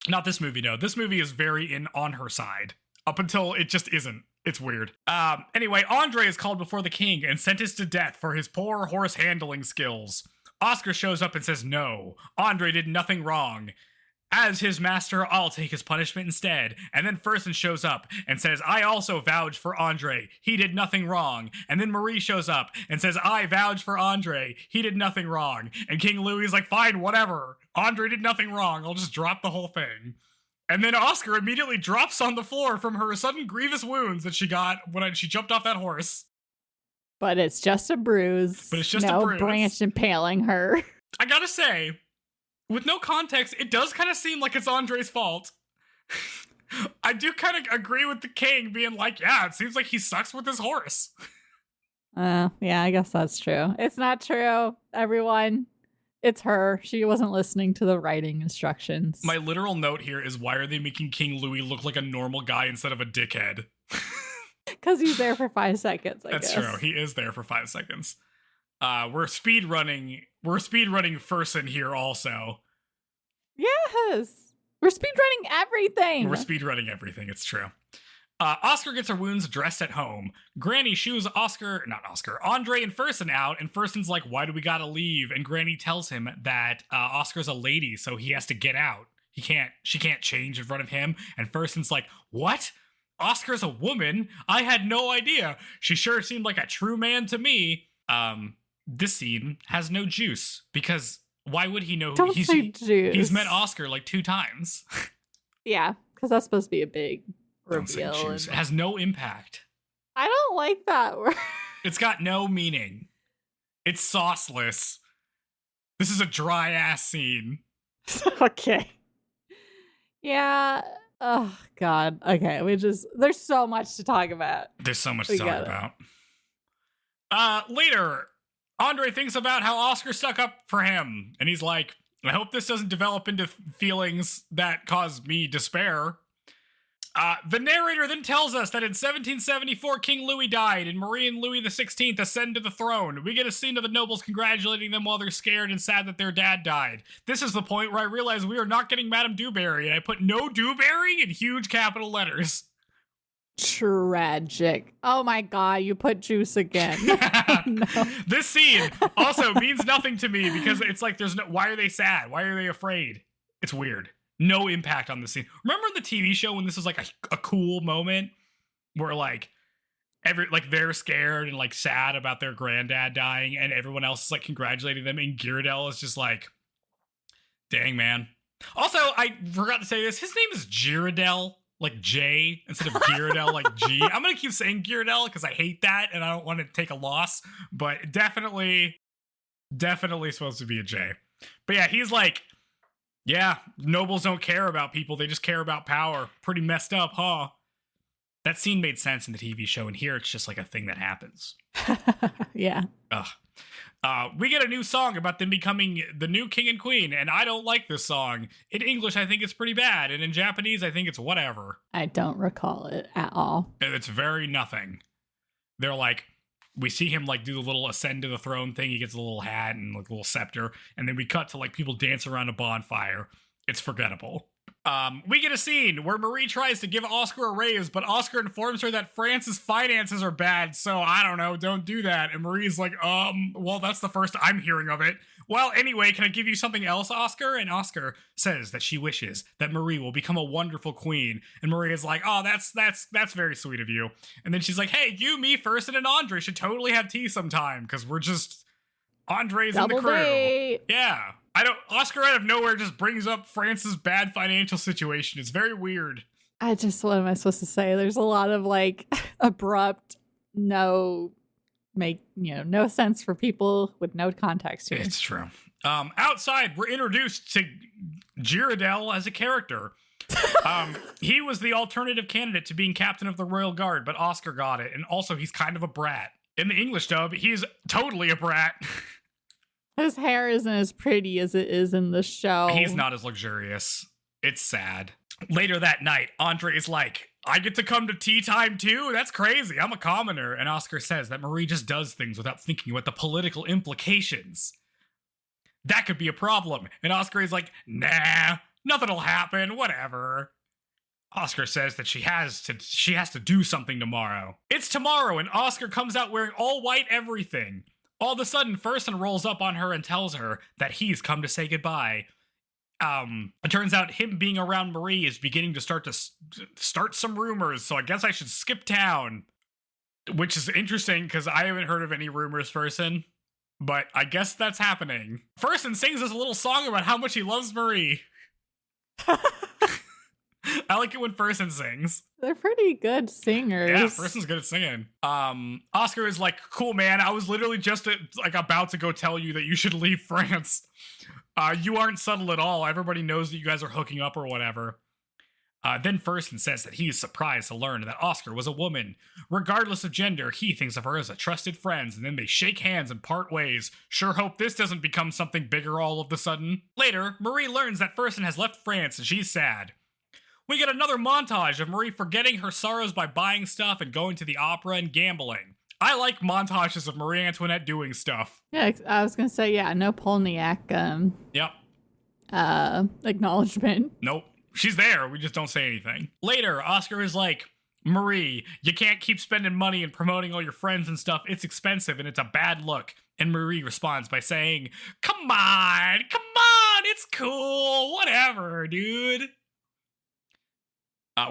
Not this movie, no. This movie is very on her side. Up until it just isn't. It's weird. Anyway, Andre is called before the king and sentenced to death for his poor horse handling skills. Oscar shows up and says no. Andre did nothing wrong. As his master, I'll take his punishment instead. And then Fersen shows up and says, I also vouch for Andre. He did nothing wrong. And then Marie shows up and says, I vouch for Andre. He did nothing wrong. And King Louis is like, fine, whatever. Andre did nothing wrong. I'll just drop the whole thing. And then Oscar immediately drops on the floor from her sudden grievous wounds that she got when she jumped off that horse. But it's just a bruise. No branch impaling her. I gotta say, with no context, it does kind of seem like it's Andre's fault. I do kind of agree with the king being like, yeah, it seems like he sucks with his horse. Yeah, I guess that's true. It's not true, everyone. It's her. She wasn't listening to the writing instructions. My literal note here is, why are they making King Louis look like a normal guy instead of a dickhead? Because he's there for 5 seconds, I guess. That's true. He is there for 5 seconds. We're speedrunning Fersen here also. Yes. We're speedrunning everything. It's true. Oscar gets her wounds dressed at home. Granny shoos Andre and Fersen out, and Fersen's like, why do we gotta leave? And Granny tells him that Oscar's a lady, so he has to get out. She can't change in front of him. And Fersen's like, what? Oscar's a woman? I had no idea. She sure seemed like a true man to me. This scene has no juice, because why would he know? He's met Oscar like 2 times. Yeah, because that's supposed to be a big reveal. It has no impact. I don't like that word. It's got no meaning. It's sauceless. This is a dry ass scene. Okay. Yeah, Oh, God. Okay, there's so much to talk about. There's so much to talk about. Later, Andre thinks about how Oscar stuck up for him, and he's like, I hope this doesn't develop into feelings that cause me despair. The narrator then tells us that in 1774, King Louis died, and Marie and Louis XVI ascend to the throne. We get a scene of the nobles congratulating them while they're scared and sad that their dad died. This is the point where I realize we are not getting Madame Dewberry, and I put no Dewberry in huge capital letters. Tragic. Oh my God, you put juice again. No. This scene also means nothing to me because it's like why are they sad? Why are they afraid? It's weird. No impact on the scene. Remember the TV show when this was like a cool moment where like they're scared and like sad about their granddad dying and everyone else is like congratulating them and Ghirardelli is just like, dang man. Also, I forgot to say this. His name is Ghirardelli, like J instead of Ghirardelli, like G. I'm gonna keep saying Ghirardelli because I hate that and I don't want to take a loss, but definitely supposed to be a J. But yeah, he's like, yeah, nobles don't care about people. They just care about power. Pretty messed up, huh? That scene made sense in the TV show, and here it's just like a thing that happens. Yeah. Ugh. We get a new song about them becoming the new king and queen, and I don't like this song. In English, I think it's pretty bad, and in Japanese, I think it's whatever. I don't recall it at all. And it's very nothing. They're like, we see him like do the little ascend to the throne thing. He gets a little hat and like a little scepter, and then we cut to like people dance around a bonfire. It's forgettable. We get a scene where Marie tries to give Oscar a raise, but Oscar informs her that France's finances are bad, so I don't know, don't do that. And Marie's like, well, that's the first I'm hearing of it. Well, anyway, can I give you something else, Oscar? And Oscar says that she wishes that Marie will become a wonderful queen. And Marie is like, oh, that's very sweet of you. And then she's like, hey, you, me, Fersen, and Andre should totally have tea sometime, because we're just Andre's Double in the crew. date. Yeah. Oscar out of nowhere just brings up France's bad financial situation. It's very weird. What am I supposed to say? There's a lot of like abrupt, no sense for people with no context here. It's true. Outside, we're introduced to Ghirardelli as a character. He was the alternative candidate to being captain of the Royal Guard, but Oscar got it. And also, he's kind of a brat. In the English dub, he's totally a brat. His hair isn't as pretty as it is in the show. He's not as luxurious. It's sad. Later that night, Andre is like, I get to come to tea time too? That's crazy. I'm a commoner. And Oscar says that Marie just does things without thinking about the political implications. That could be a problem. And Oscar is like, nah, nothing'll happen, whatever. Oscar says that she has to do something tomorrow. It's tomorrow, and Oscar comes out wearing all white everything. All of a sudden, Fersen rolls up on her and tells her that he's come to say goodbye. It turns out him being around Marie is beginning to start some rumors, so I guess I should skip town. Which is interesting, because I haven't heard of any rumors, Fersen. But I guess that's happening. Fersen sings this little song about how much he loves Marie. I like it when Fersen sings. They're pretty good singers. Yeah, Fersen's good at singing. Oscar is like, cool, man. I was literally just about to go tell you that you should leave France. You aren't subtle at all. Everybody knows that you guys are hooking up or whatever. Then Fersen says that he is surprised to learn that Oscar was a woman. Regardless of gender, he thinks of her as a trusted friend, and then they shake hands and part ways. Sure hope this doesn't become something bigger all of a sudden. Later, Marie learns that Fersen has left France and she's sad. We get another montage of Marie forgetting her sorrows by buying stuff and going to the opera and gambling. I like montages of Marie Antoinette doing stuff. Yeah, I was going to say, yeah, no Polniak Yep. Acknowledgement. Nope. She's there. We just don't say anything. Later, Oscar is like, Marie, you can't keep spending money and promoting all your friends and stuff. It's expensive and it's a bad look. And Marie responds by saying, come on, it's cool, whatever, dude.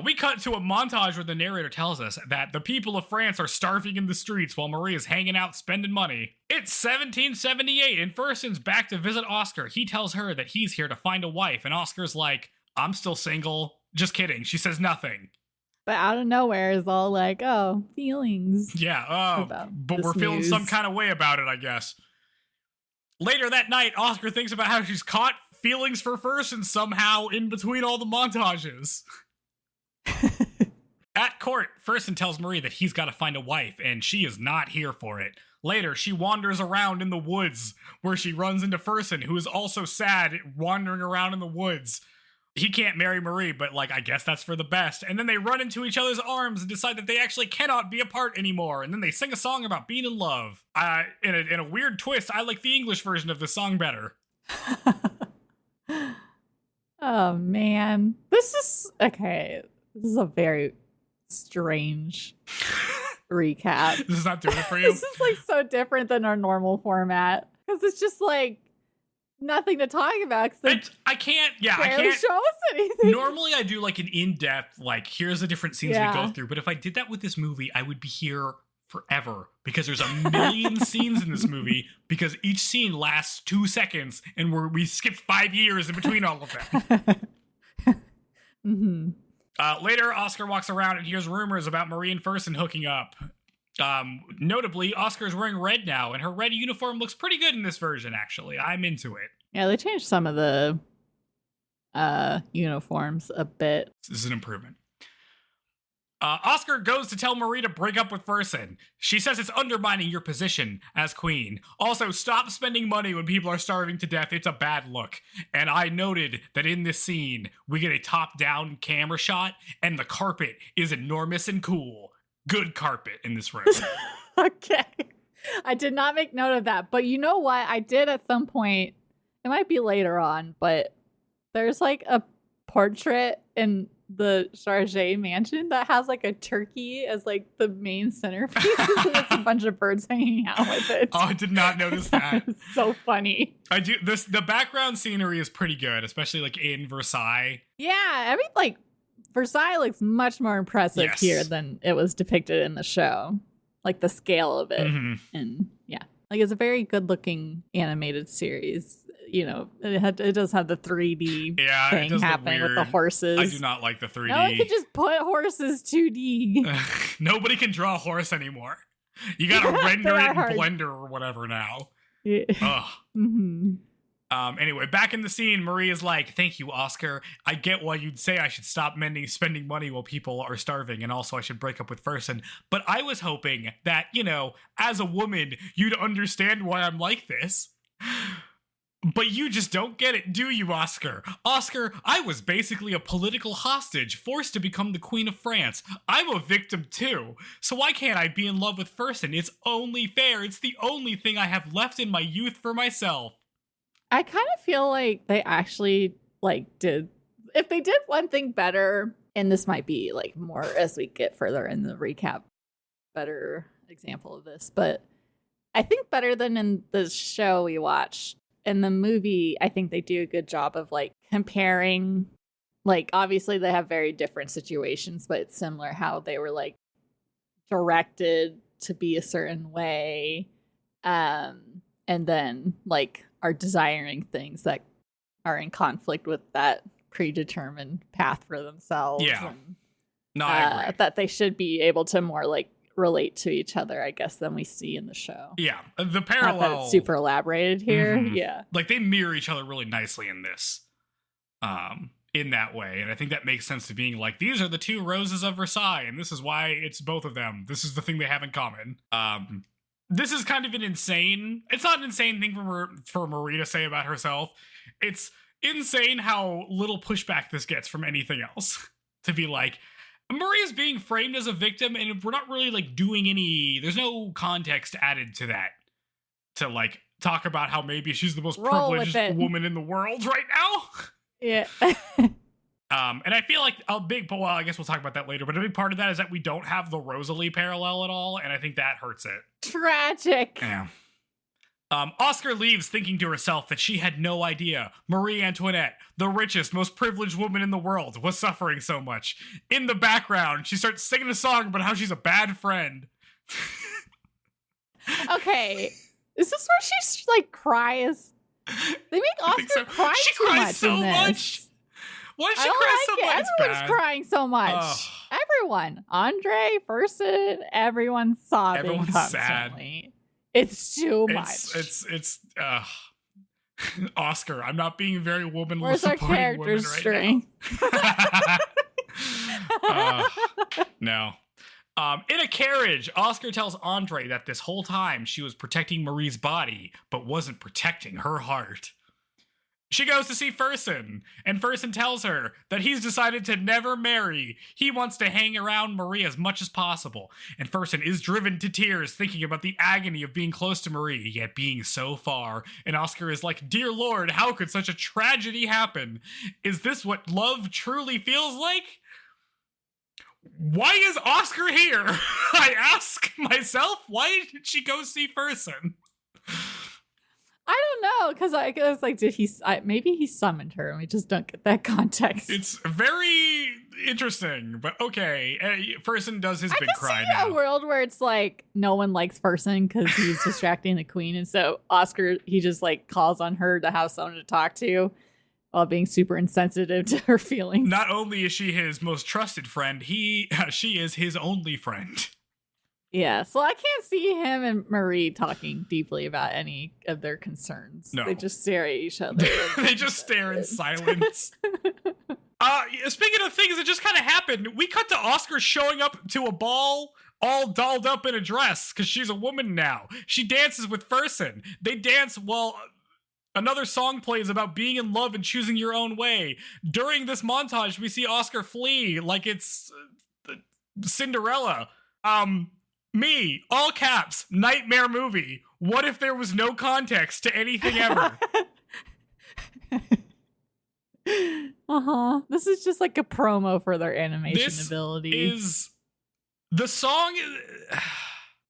We cut to a montage where the narrator tells us that the people of France are starving in the streets while Marie is hanging out spending money. It's 1778 and Fersen's back to visit Oscar. He tells her that he's here to find a wife and Oscar's like, I'm still single. Just kidding. She says nothing. But out of nowhere is all like, oh, feelings. Yeah, but we're feeling some kind of way about it, I guess. Later that night, Oscar thinks about how she's caught feelings for Fersen somehow in between all the montages. At court, Fersen tells Marie that he's got to find a wife, and she is not here for it. Later, she wanders around in the woods, where she runs into Fersen, who is also sad, wandering around in the woods. He can't marry Marie, but, like, I guess that's for the best. And then they run into each other's arms and decide that they actually cannot be apart anymore. And then they sing a song about being in love. In a weird twist, I like the English version of the song better. Oh, man. This is a very strange recap. This is not doing it for you? This is like so different than our normal format because it's just like nothing to talk about. I can't show us anything. Normally I do like an in-depth, like here's the different scenes we go through, but if I did that with this movie, I would be here forever because there's a million scenes in this movie because each scene lasts 2 seconds and we skipped 5 years in between all of them. Mm-hmm. Later, Oscar walks around and hears rumors about Marie and Fersen hooking up. Notably, Oscar's wearing red now, and her red uniform looks pretty good in this version, actually. I'm into it. Yeah, they changed some of the uniforms a bit. This is an improvement. Oscar goes to tell Marie to break up with Fersen. She says it's undermining your position as queen. Also, stop spending money when people are starving to death. It's a bad look. And I noted that in this scene, we get a top-down camera shot, and the carpet is enormous and cool. Good carpet in this room. Okay. I did not make note of that. But you know what? I did at some point. It might be later on, but there's like a portrait in the Charget mansion that has like a turkey as like the main centerpiece. And it's a bunch of birds hanging out with it. Oh, I did not notice that. It's so funny. I do this. The background scenery is pretty good, especially like in Versailles. Yeah, I mean, like Versailles looks much more impressive here than it was depicted in the show. Like the scale of it, and yeah, like it's a very good-looking animated series. You know, it does have the 3D thing happening with the horses. I do not like the 3D. No one could just put horses 2D. Nobody can draw a horse anymore. You gotta render it in Blender or whatever now. Yeah. Ugh. Mm-hmm. Anyway, back in the scene, Marie is like, thank you, Oscar. I get why you'd say I should stop spending money while people are starving, and also I should break up with Fersen. But I was hoping that, you know, as a woman, you'd understand why I'm like this. But you just don't get it, do you, Oscar? Oscar, I was basically a political hostage, forced to become the Queen of France. I'm a victim too. So why can't I be in love with Fersen? It's only fair. It's the only thing I have left in my youth for myself. I kind of feel like they actually if they did one thing better, and this might be like more as we get further in the recap, better example of this, but I think better than in the show we watched. In the movie, I think they do a good job of like comparing, like obviously they have very different situations, but it's similar how they were like directed to be a certain way. And then like are desiring things that are in conflict with that predetermined path for themselves. Yeah. And, no, I agree. that they should be able to more like relate to each other, I guess, than we see in the show. Yeah, the parallel. Not that it's super elaborated here. Mm-hmm. Yeah, like they mirror each other really nicely in this, in that way, and I think that makes sense to being like these are the two Roses of Versailles, and this is why it's both of them. This is the thing they have in common. This is kind of an insane. It's not an insane thing for Marie to say about herself. It's insane how little pushback this gets from anything else. To be like, Marie is being framed as a victim, and we're not really like doing any. There's no context added to that to like talk about how maybe she's the most privileged woman in the world right now. Yeah. And I feel like a big, well, I guess we'll talk about that later, but a big part of that is that we don't have the Rosalie parallel at all, and I think that hurts it. Tragic. Yeah. Oscar leaves thinking to herself that she had no idea Marie Antoinette, the richest, most privileged woman in the world, was suffering so much. In the background, she starts singing a song about how she's a bad friend. Okay. Is this where she like cries? They make Oscar cry she too cries much so in this. much. Why does she I cry so don't like much? it. Everyone's crying so much. Everyone. Andre, Fersen, everyone's sobbing Everyone's constantly. sad. It's too much. It's Oscar, I'm not being very womanly. Where's our character's strength? No. In a carriage, Oscar tells Andre that this whole time she was protecting Marie's body, but wasn't protecting her heart. She goes to see Fersen, and Fersen tells her that he's decided to never marry. He wants to hang around Marie as much as possible, and Fersen is driven to tears thinking about the agony of being close to Marie, yet being so far. And Oscar is like, "Dear Lord, how could such a tragedy happen? Is this what love truly feels like?" Why is Oscar here? I ask myself, why did she go see Fersen? I don't know, because I was like, maybe he summoned her and we just don't get that context. It's very interesting, but okay. Fersen does his big cry now. I can see a world where it's like no one likes Fersen because he's distracting the queen, and so Oscar, he just like calls on her to have someone to talk to while being super insensitive to her feelings. Not only is she his most trusted friend, she is his only friend. Yeah, so I can't see him and Marie talking deeply about any of their concerns. No. They just stare at each other. They just stare in silence. Speaking of things that just kind of happened, we cut to Oscar showing up to a ball all dolled up in a dress because she's a woman now. She dances with Fersen. They dance while another song plays about being in love and choosing your own way. During this montage, we see Oscar flee like it's Cinderella. Me, all caps, nightmare movie. What if there was no context to anything ever? This is just like a promo for their animation ability. Is the song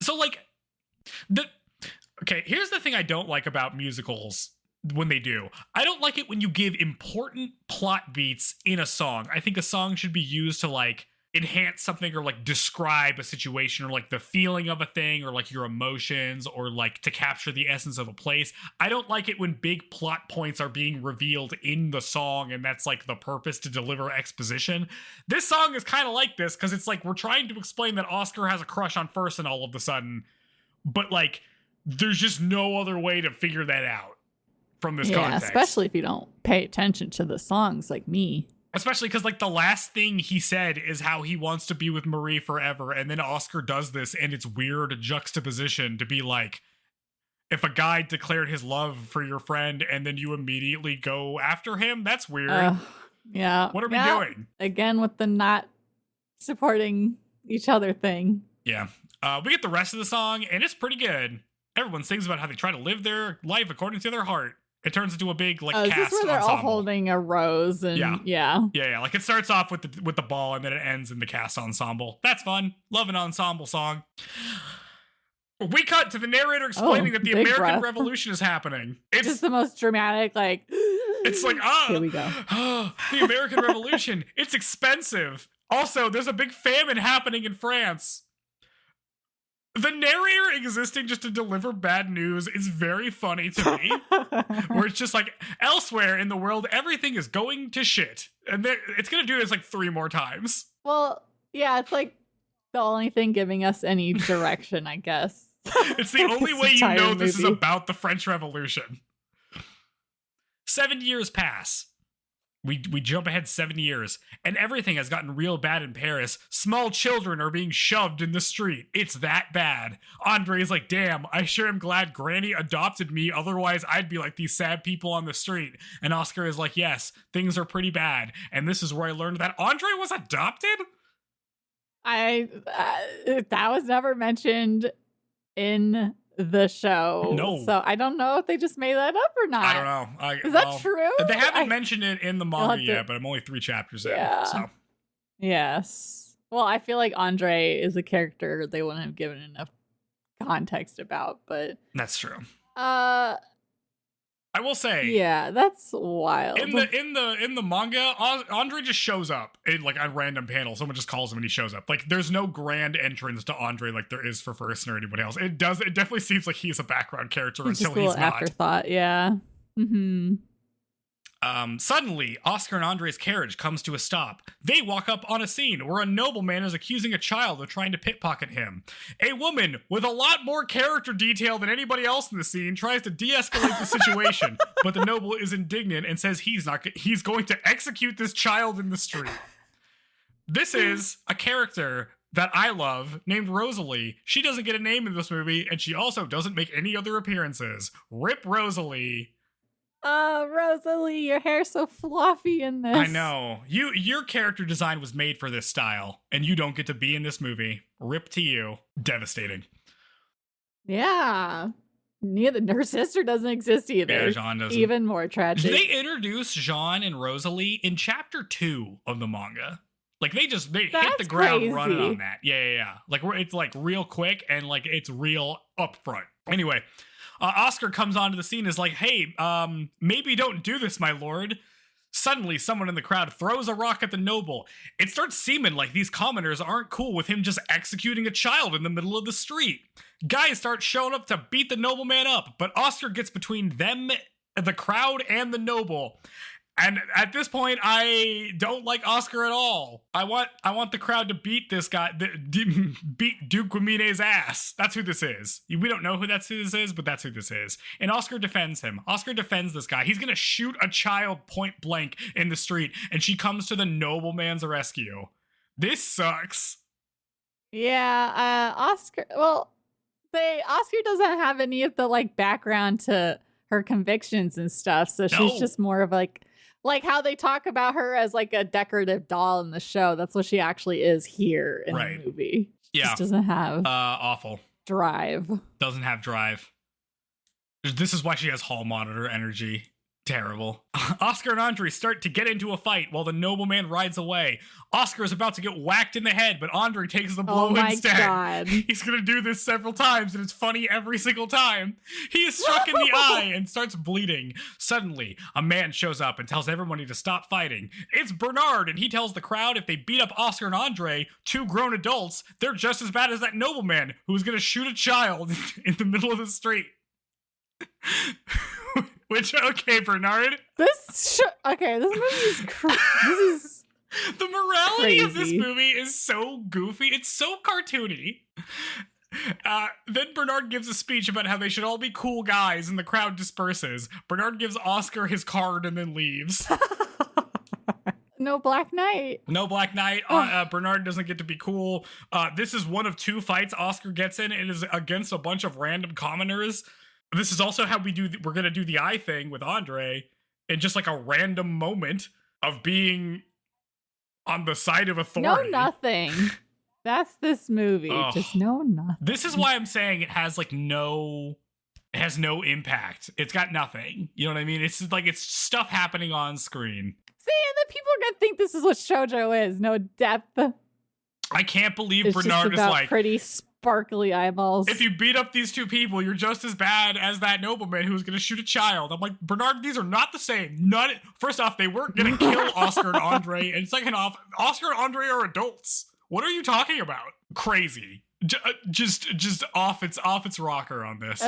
so like okay, here's the thing I don't like about musicals when they do. I don't like it when you give important plot beats in a song. I think a song should be used to like enhance something or like describe a situation or like the feeling of a thing or like your emotions or like to capture the essence of a place. I don't like it when big plot points are being revealed in the song and that's like the purpose to deliver exposition. This song is kind of like this because it's like we're trying to explain that Oscar has a crush on Fersen all of a sudden, but like there's just no other way to figure that out from this context. Especially if you don't pay attention to the songs like me. Especially because, like, the last thing he said is how he wants to be with Marie forever. And then Oscar does this, and it's weird juxtaposition to be like, if a guy declared his love for your friend and then you immediately go after him, that's weird. Yeah. What are we doing? Again, with the not supporting each other thing. Yeah. We get the rest of the song, and it's pretty good. Everyone sings about how they try to live their life according to their heart. It turns into a big like cast is this where they're ensemble. all holding a rose and yeah. Like it starts off with the ball and then it ends in the cast ensemble. That's fun. Love an ensemble song. We cut to the narrator explaining that the American Revolution is happening. It's just the most dramatic, like it's like here we go. The American Revolution. It's expensive. Also, there's a big famine happening in France. The narrator existing just to deliver bad news is very funny to me. Where it's just like, elsewhere in the world, everything is going to shit. And it's going to do this like 3 more times. Well, yeah, it's like the only thing giving us any direction, I guess. It's the only way you know this is about the French Revolution. 7 years pass. We jump ahead 7 years, and everything has gotten real bad in Paris. Small children are being shoved in the street. It's that bad. Andre's like, damn, I sure am glad Granny adopted me. Otherwise, I'd be like these sad people on the street. And Oscar is like, yes, things are pretty bad. And this is where I learned that Andre was adopted? That was never mentioned in the show. No. So I don't know if they just made that up or not. I don't know. Is that true? They haven't mentioned it in the manga yet, but I'm only 3 chapters in. So. Yes. Well, I feel like Andre is a character they wouldn't have given enough context about, but that's true. I will say, yeah, that's wild. In the manga, Andre just shows up in like a random panel. Someone just calls him and he shows up. Like there's no grand entrance to Andre like there is for Fersen or anybody else. It definitely seems like he's a background character it's until just he's not. Afterthought, yeah. Mm-hmm. Suddenly, Oscar and Andre's carriage comes to a stop. They walk up on a scene where a nobleman is accusing a child of trying to pickpocket him. A woman with a lot more character detail than anybody else in the scene tries to de-escalate the situation, but the noble is indignant and says he's going to execute this child in the street. This is a character that I love named Rosalie. She doesn't get a name in this movie, and she also doesn't make any other appearances. Rip Rosalie. Oh, Rosalie, your hair's so fluffy in this. I know. Your character design was made for this style, and you don't get to be in this movie. Rip to you. Devastating. Yeah. Her sister doesn't exist either. Yeah, Jean doesn't. Even more tragic. They introduce Jean and Rosalie in chapter 2 of the manga. Like, they hit the ground running on that. Yeah. Like, it's like real quick and like it's real upfront. Anyway, Oscar comes onto the scene, is like, hey, maybe don't do this, my lord. Suddenly, someone in the crowd throws a rock at the noble. It starts seeming like these commoners aren't cool with him just executing a child in the middle of the street. Guys start showing up to beat the nobleman up, but Oscar gets between them, the crowd, and the noble. And at this point, I don't like Oscar at all. I want the crowd to beat this guy, beat Duke Guimine's ass. That's who this is. We don't know who this is, but that's who this is. And Oscar defends him. Oscar defends this guy. He's gonna shoot a child point blank in the street, and she comes to the nobleman's rescue. This sucks. Yeah, Oscar. Well, Oscar doesn't have any of the like background to her convictions and stuff, so she's just more of like how they talk about her as like a decorative doll in the show. That's what she actually is here in the movie. Yeah. Just doesn't have awful drive. Doesn't have drive. This is why she has hall monitor energy. Terrible. Oscar and Andre start to get into a fight while the nobleman rides away. Oscar is about to get whacked in the head, but Andre takes the blow instead. God. He's going to do this several times, and it's funny every single time. He is struck in the eye and starts bleeding. Suddenly, a man shows up and tells everybody to stop fighting. It's Bernard, and he tells the crowd if they beat up Oscar and Andre, 2 grown adults, they're just as bad as that nobleman who was going to shoot a child in the middle of the street. Which, okay, Bernard. This movie is this is the morality crazy. of this movie is so goofy. It's so cartoony. Then Bernard gives a speech about how they should all be cool guys, and the crowd disperses. Bernard gives Oscar his card and then leaves. No Black Knight. No Black Knight. Bernard doesn't get to be cool. This is one of 2 fights Oscar gets in. It is against a bunch of random commoners. This is also how we're going to do the eye thing with Andre in just like a random moment of being on the side of authority. No nothing. That's this movie. Just no nothing. This is why I'm saying it has no impact. It's got nothing. You know what I mean? It's like it's stuff happening on screen. See, and then people are going to think this is what shoujo is. No depth. I can't believe It's Bernard just about is like pretty sparkly eyeballs. If you beat up these 2 people, you're just as bad as that nobleman who's going to shoot a child. I'm like, Bernard, these are not the same. First off, they weren't going to kill Oscar and Andre, and second off, Oscar and Andre are adults. What are you talking about? Crazy. Just off its rocker on this.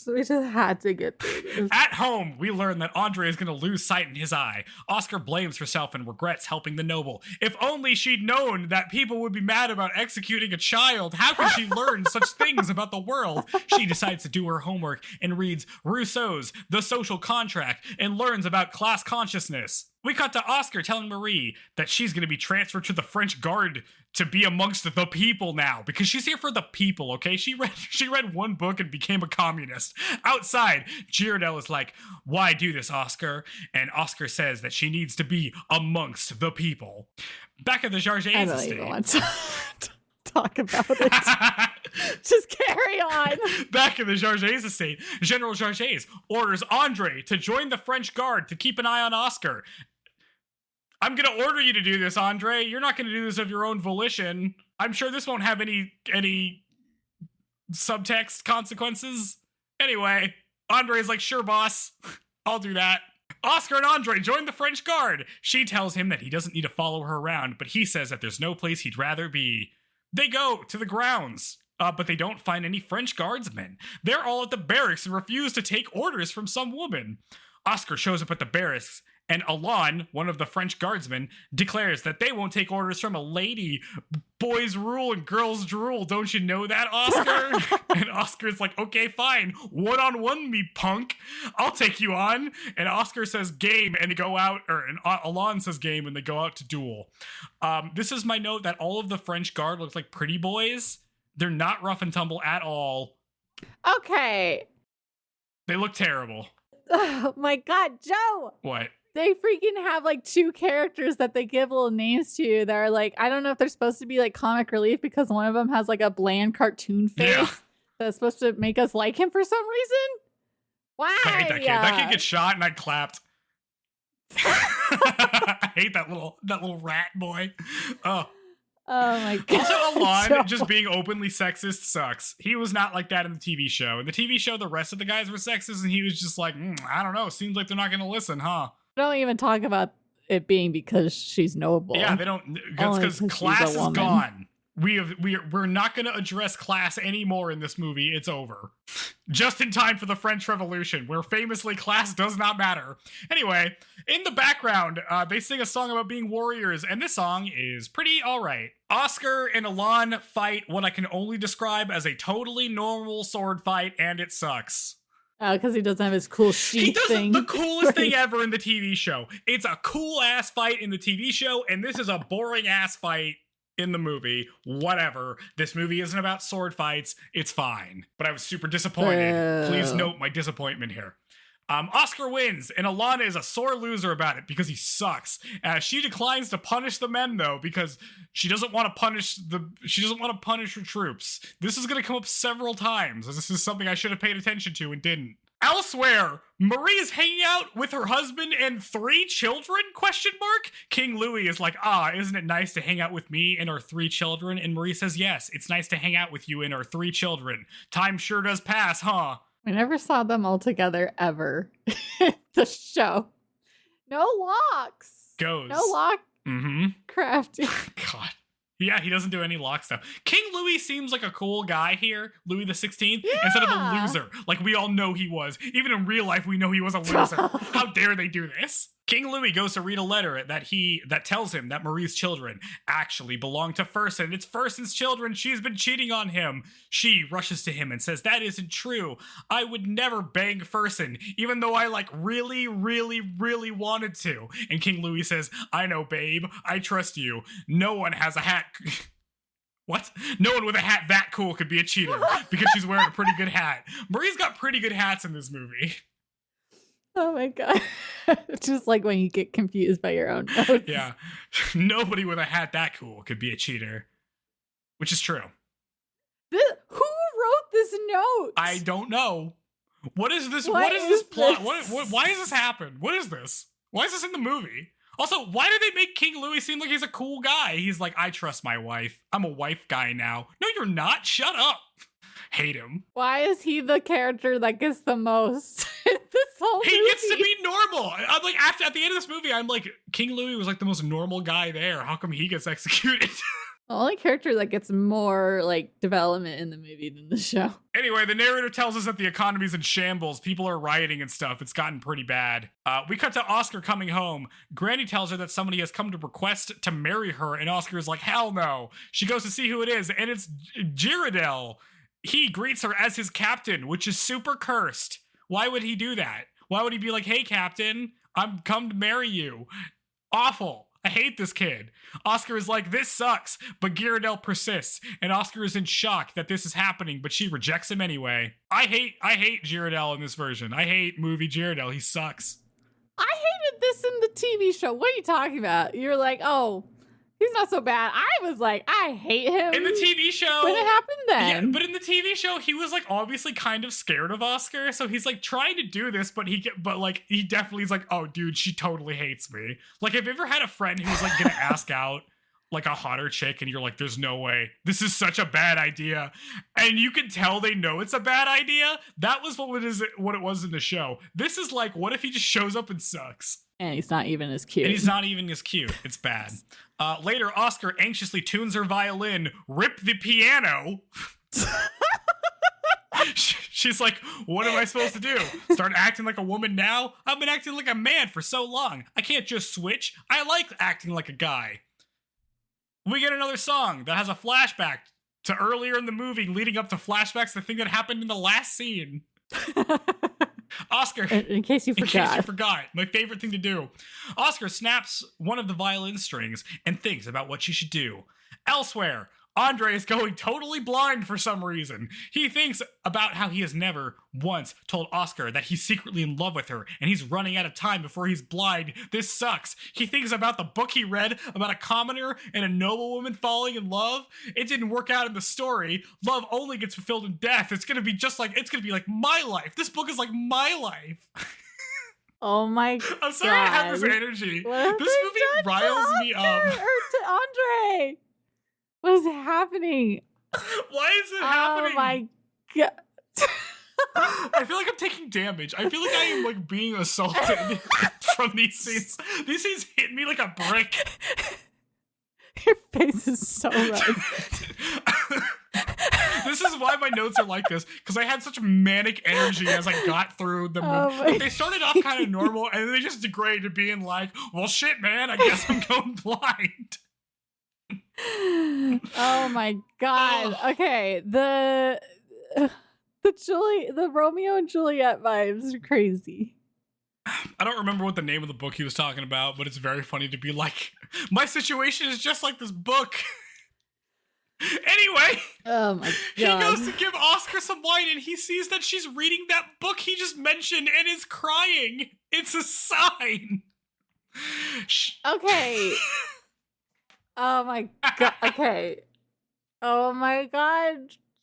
We just had to get through this. At home, we learn that Andre is going to lose sight in his eye. Oscar blames herself and regrets helping the noble. If only she'd known that people would be mad about executing a child. How could she learn such things about the world? She decides to do her homework and reads Rousseau's The Social Contract and learns about class consciousness. We cut to Oscar telling Marie that she's going to be transferred to the French Guard to be amongst the people now, because she's here for the people, okay? She read 1 book and became a communist. Outside, Girardel is like, why do this, Oscar? And Oscar says that she needs to be amongst the people. Back at the Jarget's estate. I don't even want to talk about it. Just carry on. Back in the Jarget's estate, General Jarget orders Andre to join the French Guard to keep an eye on Oscar. I'm going to order you to do this, Andre. You're not going to do this of your own volition. I'm sure this won't have any subtext consequences. Anyway, Andre's like, sure, boss. I'll do that. Oscar and Andre join the French Guard. She tells him that he doesn't need to follow her around, but he says that there's no place he'd rather be. They go to the grounds, but they don't find any French guardsmen. They're all at the barracks and refuse to take orders from some woman. Oscar shows up at the barracks And Alon, one of the French guardsmen, declares that they won't take orders from a lady. Boys rule and girls drool. Don't you know that, Oscar? And Oscar's like, okay, fine. One-on-one me, punk. I'll take you on. And Oscar says game, and they go out, and Alon says game, and they go out to duel. This is my note that all of the French guard looks like pretty boys. They're not rough and tumble at all. Okay. They look terrible. Oh my God, Joe. What? They freaking have like 2 characters that they give little names to that are like, I don't know if they're supposed to be like comic relief because one of them has like a bland cartoon face that's supposed to make us like him for some reason. Why? I hate that kid. That kid gets shot and I clapped. I hate that little rat boy. Oh my God. Also, Alon just being openly sexist sucks. He was not like that in the TV show. In the TV show, the rest of the guys were sexist, and he was just like, I don't know. Seems like they're not going to listen, huh? Don't even talk about it being because she's noble. Yeah, they don't. That's because class is gone. We're not going to address class anymore in this movie. It's over. Just in time for the French Revolution, where famously class does not matter. Anyway, in the background, they sing a song about being warriors, and this song is pretty all right. Oscar and Alon fight what I can only describe as a totally normal sword fight, and it sucks. Because he doesn't have his cool sheath He does thing. the coolest thing ever in the TV show. It's a cool-ass fight in the TV show, and this is a boring-ass fight in the movie. Whatever. This movie isn't about sword fights. It's fine. But I was super disappointed. Please note my disappointment here. Oscar wins, and Alana is a sore loser about it because he sucks. She declines to punish the men though because she doesn't want to punish her troops. This is going to come up several times. This is something I should have paid attention to and didn't. Elsewhere, Marie is hanging out with her husband and 3 children? ? King Louis is like, isn't it nice to hang out with me and our 3 children? And Marie says, yes, it's nice to hang out with you and our 3 children. Time sure does pass, huh? We never saw them all together ever. The show. No locks. Goes. No lock. Crafty. God. Yeah, he doesn't do any lock stuff. King Louis seems like a cool guy here, Louis the 16th, instead of a loser. Like we all know he was. Even in real life, we know he was a loser. How dare they do this? King Louis goes to read a letter that tells him that Marie's children actually belong to Fersen. It's Fersen's children. She's been cheating on him. She rushes to him and says, that isn't true. I would never bang Fersen, even though I really, really, really wanted to. And King Louis says, I know, babe. I trust you. No one has a hat. What? No one with a hat that cool could be a cheater because she's wearing a pretty good hat. Marie's got pretty good hats in this movie. Oh my God. Just like when you get confused by your own notes. Yeah. Nobody with a hat that cool could be a cheater. Which is true. Who wrote this note? I don't know. What is this? What is this plot? this? Why does this happen? What is this? Why is this in the movie? Also, why do they make King Louis seem like he's a cool guy? He's like, I trust my wife. I'm a wife guy now. No, you're not. Shut up. Hate him. Why is he the character that gets the most? This whole movie. He gets to be normal. I'm like, at the end of this movie, I'm like, King Louis was like the most normal guy there. How come he gets executed? The only character that gets more like development in the movie than the show. Anyway, the narrator tells us that the economy's in shambles. People are rioting and stuff. It's gotten pretty bad. We cut to Oscar coming home. Granny tells her that somebody has come to request to marry her, and Oscar is like, hell no. She goes to see who it is, and it's Girardel. He greets her as his captain, which is super cursed. Why would he do that? Why would he be like, hey, captain, I'm come to marry you? Awful. I hate this kid. Oscar is like, this sucks, but Girardel persists, and Oscar is in shock that this is happening, but she rejects him anyway. I hate Girardel in this version. I hate movie Girardel. He sucks. I hated this in the TV show. What are you talking about? You're like, oh, he's not so bad. I was like, I hate him. In the TV show. When it happened then. Yeah, but in the TV show, he was like obviously kind of scared of Oscar. So he's like trying to do this, but he definitely is like, oh dude, she totally hates me. Like, have you ever had a friend who's like gonna ask out like a hotter chick and you're like, there's no way. This is such a bad idea. And you can tell they know it's a bad idea. That was what it was in the show. This is like, what if he just shows up and sucks? And he's not even as cute. It's bad. Later, Oscar anxiously tunes her violin, rip the piano. She's like, what am I supposed to do? Start acting like a woman now? I've been acting like a man for so long. I can't just switch. I like acting like a guy. We get another song that has a flashback to earlier in the movie, leading up to flashbacks to the thing that happened in the last scene. Oscar, in case you forgot, my favorite thing to do. Oscar snaps one of the violin strings and thinks about what she should do. Elsewhere, Andre is going totally blind for some reason. He thinks about how he has never once told Oscar that he's secretly in love with her, and he's running out of time before he's blind. This sucks. He thinks about the book he read about a commoner and a noblewoman falling in love. It didn't work out in the story. Love only gets fulfilled in death. It's gonna be like my life. This book is like my life. Oh my god. I'm sorry I have this energy. This movie riles me up. Or to Andre. What is happening? Why is it happening? Oh my god. I feel like I'm taking damage. I feel like I am like being assaulted from these scenes. These scenes hit me like a brick. Your face is so red. This is why my notes are like this, because I had such manic energy as I got through the movie. Like, they started off kind of normal, and then they just degraded to being like, well, shit, man, I guess I'm going blind. Oh my god. Okay, the Romeo and Juliet vibes are crazy. I don't remember what the name of the book he was talking about, but it's very funny to be like, my situation is just like this book. Anyway, oh my god. He goes to give Oscar some wine and he sees that she's reading that book he just mentioned and is crying. It's a sign. Okay. Oh my god. Okay. Oh my god,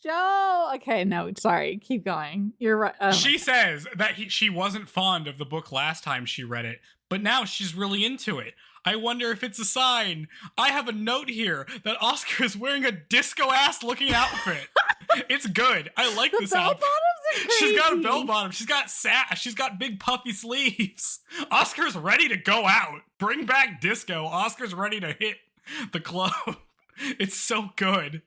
Joe. Okay, no, sorry. Keep going. You're right. Oh she says that she wasn't fond of the book last time she read it, but now she's really into it. I wonder if it's a sign. I have a note here that Oscar is wearing a disco-ass looking outfit. It's good. I like this outfit. Bell-bottoms are crazy. She's got a bell-bottom. She's got sash. She's got big puffy sleeves. Oscar's ready to go out. Bring back disco. Oscar's ready to hit the club. It's so good.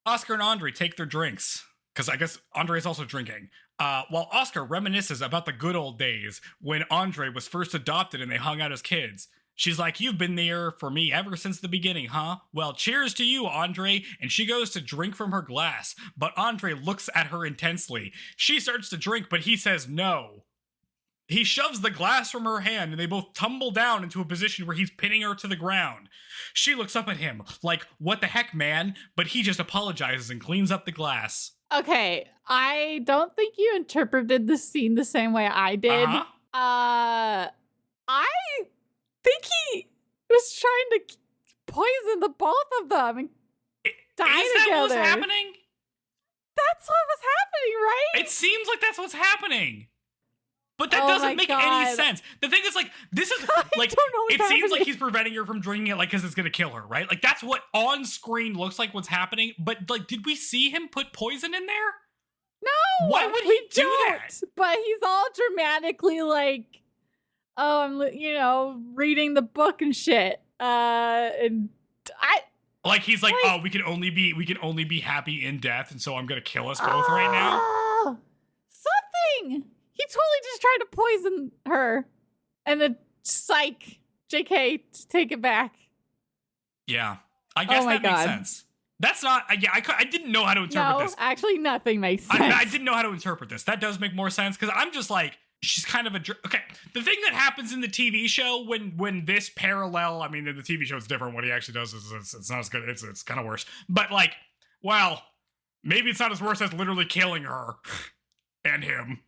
Oscar and Andre take their drinks, because I guess Andre is also drinking. While Oscar reminisces about the good old days when Andre was first adopted and they hung out as kids. She's like, you've been there for me ever since the beginning, huh? Well, cheers to you, Andre. And she goes to drink from her glass, but Andre looks at her intensely. She starts to drink, but he says no. He shoves the glass from her hand and they both tumble down into a position where he's pinning her to the ground. She looks up at him like, what the heck, man? But he just apologizes and cleans up the glass. Okay, I don't think you interpreted the scene the same way I did. I think he was trying to poison the both of them and die together. Is that what was happening? That's what was happening, right? It seems like that's what's happening. But that doesn't make any sense. The thing is, like, this is, like, it seems like he's preventing her from drinking it, like, because it's going to kill her, right? Like, that's what on screen looks like what's happening. But, like, did we see him put poison in there? No! Why would he do that? But he's all dramatically like, oh, I'm, reading the book and shit. And like he's like, oh, we can only be happy in death, and so I'm gonna kill us both right now. Something. He totally just tried to poison her, and then psych, JK, take it back. Yeah, I guess that makes sense. That's not. I didn't know how to interpret this. Actually, nothing makes sense. I didn't know how to interpret this. That does make more sense because I'm just like, she's kind of a jerk. Okay, the thing that happens in the TV show when this parallel, I mean, the TV show is different. What he actually does is it's not as good. It's kind of worse. But like, well, maybe it's not as worse as literally killing her and him.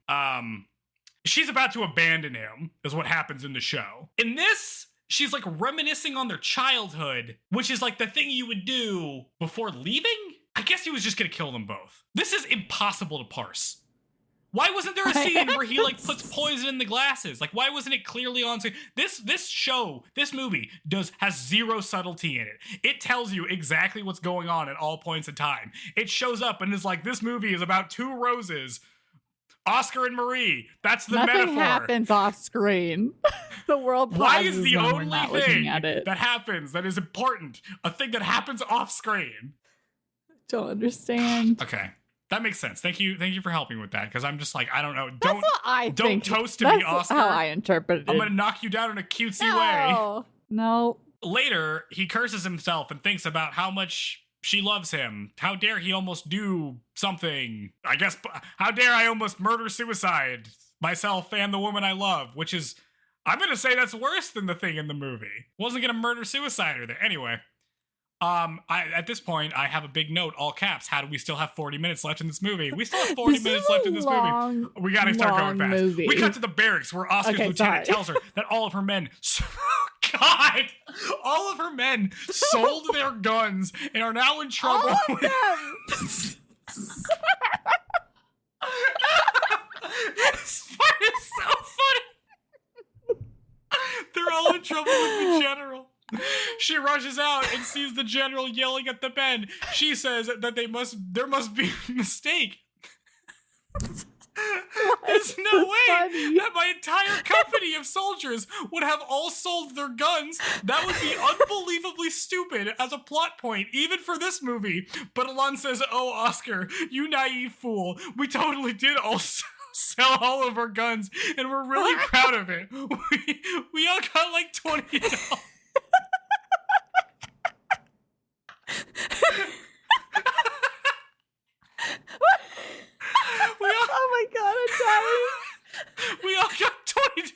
She's about to abandon him is what happens in the show. In this, she's like reminiscing on their childhood, which is like the thing you would do before leaving. I guess he was just gonna kill them both. This is impossible to parse. Why wasn't there a scene where he like puts poison in the glasses? Like, why wasn't it clearly on screen? This movie has zero subtlety in it. It tells you exactly what's going on at all points in time. It shows up and is like, this movie is about two roses, Oscar and Marie. That's the metaphor. Nothing happens off screen. The world pauses. Why is the when only we're not thing at it. that happens that is important a thing that happens off screen? Don't understand. Okay. That makes sense. Thank you for helping with that, because I'm just like, I don't know. That's what I think. Don't toast to me, Oscar. How I interpret it. I'm gonna knock you down in a cutesy way. No. Later, he curses himself and thinks about how much she loves him. How dare he almost do something? I guess, how dare I almost murder-suicide myself and the woman I love, which is, I'm gonna say that's worse than the thing in the movie. Wasn't gonna murder-suicide her there. Anyway. At this point, I have a big note, all caps. How do we still have 40 minutes left in this movie? We still have 40 minutes left in this movie. We gotta start going fast. Movie. We cut to the barracks where Oscar's lieutenant tells her that all of her men... God! All of her men sold their guns and are now in trouble. All of them! This part is so funny. They're all in trouble with the general. She rushes out and sees the general yelling at the men. She says that there must be a mistake. There's no way that my entire company of soldiers would have all sold their guns. That would be unbelievably stupid as a plot point, even for this movie. But Alon says, "Oh, Oscar, you naive fool. We totally did all sell all of our guns, and we're really proud of it. We all got like $20." Oh my god, I'm dying. We all got $20.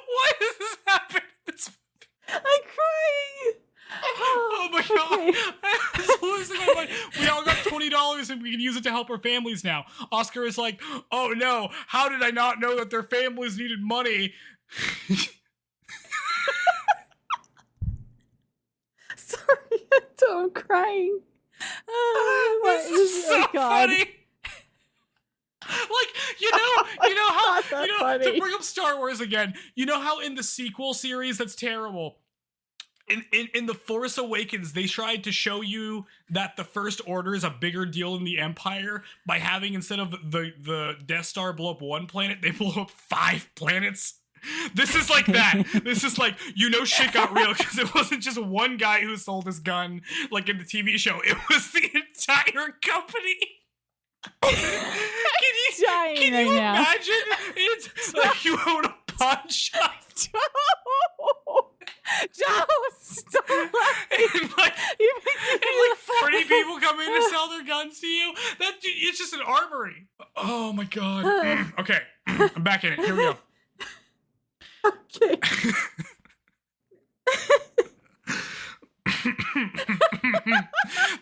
Why does this happen? I'm crying. Oh my god. I was losing my mind. We all got $20 and we can use it to help our families now. Oscar is like, oh no, how did I not know that their families needed money? Sorry, I'm crying. This is so funny. Like, you know how, to bring up Star Wars again, you know how in the sequel series that's terrible, in The Force Awakens, they tried to show you that the First Order is a bigger deal than the Empire by having, instead of the Death Star blow up one planet, they blow up 5 planets. This is like that. This is like, shit got real, because it wasn't just one guy who sold his gun, like in the TV show. It was the entire company. Can you imagine? It's like you own a pawn shop. Joe, stop. And like 40 people come in to sell their guns to you. It's just an armory. Oh my god. Okay, I'm back in it. Here we go. Okay.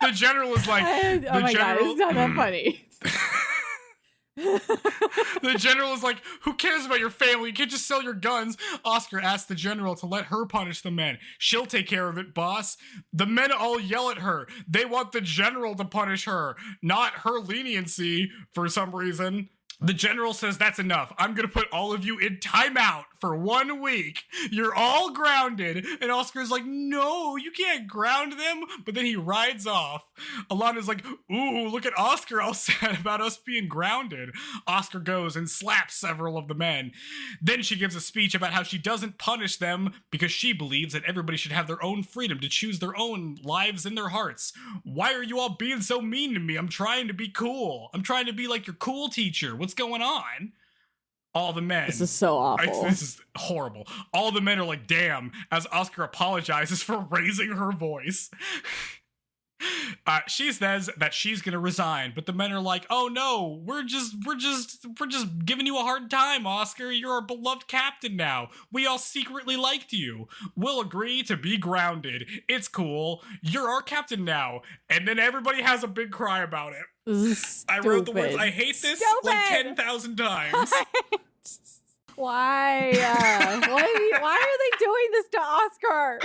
The general is like, oh my god, it's not that funny. The general is like, who cares about your family? You can't just sell your guns. Oscar asks the general to let her punish the men. She'll take care of it, boss. The men all yell at her. They want the general to punish her, not her leniency for some reason. The general says, that's enough. I'm going to put all of you in timeout for 1 week. You're all grounded. And Oscar's like, no, you can't ground them. But then he rides off. Alana's like, ooh, look at Oscar all sad about us being grounded. Oscar goes and slaps several of the men. Then she gives a speech about how she doesn't punish them because she believes that everybody should have their own freedom to choose their own lives in their hearts. Why are you all being so mean to me? I'm trying to be cool. I'm trying to be like your cool teacher. What's going on? All the men. This is so awful. This is horrible. All the men are like, damn, as Oscar apologizes for raising her voice. She says that she's gonna resign, but the men are like, oh no, we're just giving you a hard time, Oscar. You're our beloved captain now. We all secretly liked you. We'll agree to be grounded. It's cool. You're our captain now. And then everybody has a big cry about it. I wrote the words, I hate this like 10,000 times. Why? Why are they doing this to Oscar?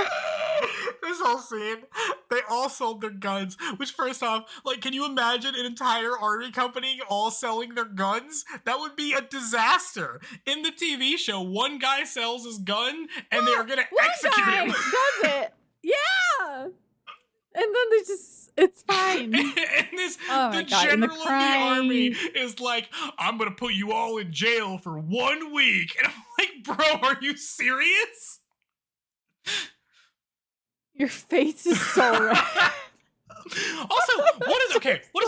This whole scene, they all sold their guns, which first off, like, can you imagine an entire army company all selling their guns? That would be a disaster. In the TV show, one guy sells his gun and they are going to execute him. Does it? Yeah. And then they just, it's fine. And the general of the army is like, I'm going to put you all in jail for 1 week. And I'm like, bro, are you serious? Your face is so red. Also, what is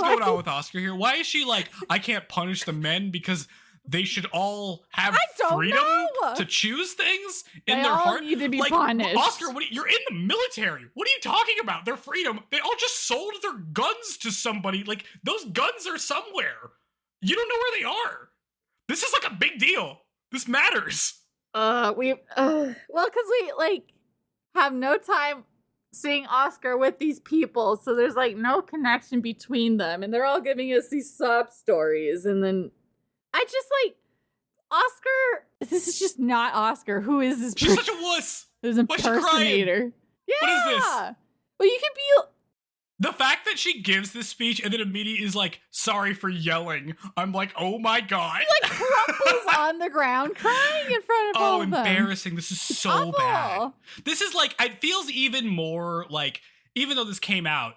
going on with Oscar here? Why is she like, I can't punish the men because they should all have freedom to choose things in their heart? They all need to be like, punished. Oscar, you're in the military. What are you talking about? Their freedom. They all just sold their guns to somebody. Like, those guns are somewhere. You don't know where they are. This is like a big deal. This matters. Well, because we like have no time seeing Oscar with these people, so there's like no connection between them, and they're all giving us these sob stories, and then I just like Oscar. This is just not Oscar. Who is this? She's such a wuss. There's an impersonator. Yeah. What is this? Well, you could be. The fact that she gives this speech and then immediately is like, sorry for yelling. I'm like, oh my God. He like crumples on the ground crying in front of all of them. Oh, embarrassing. This is so awful. bad. This is like, it feels even more like, even though this came out,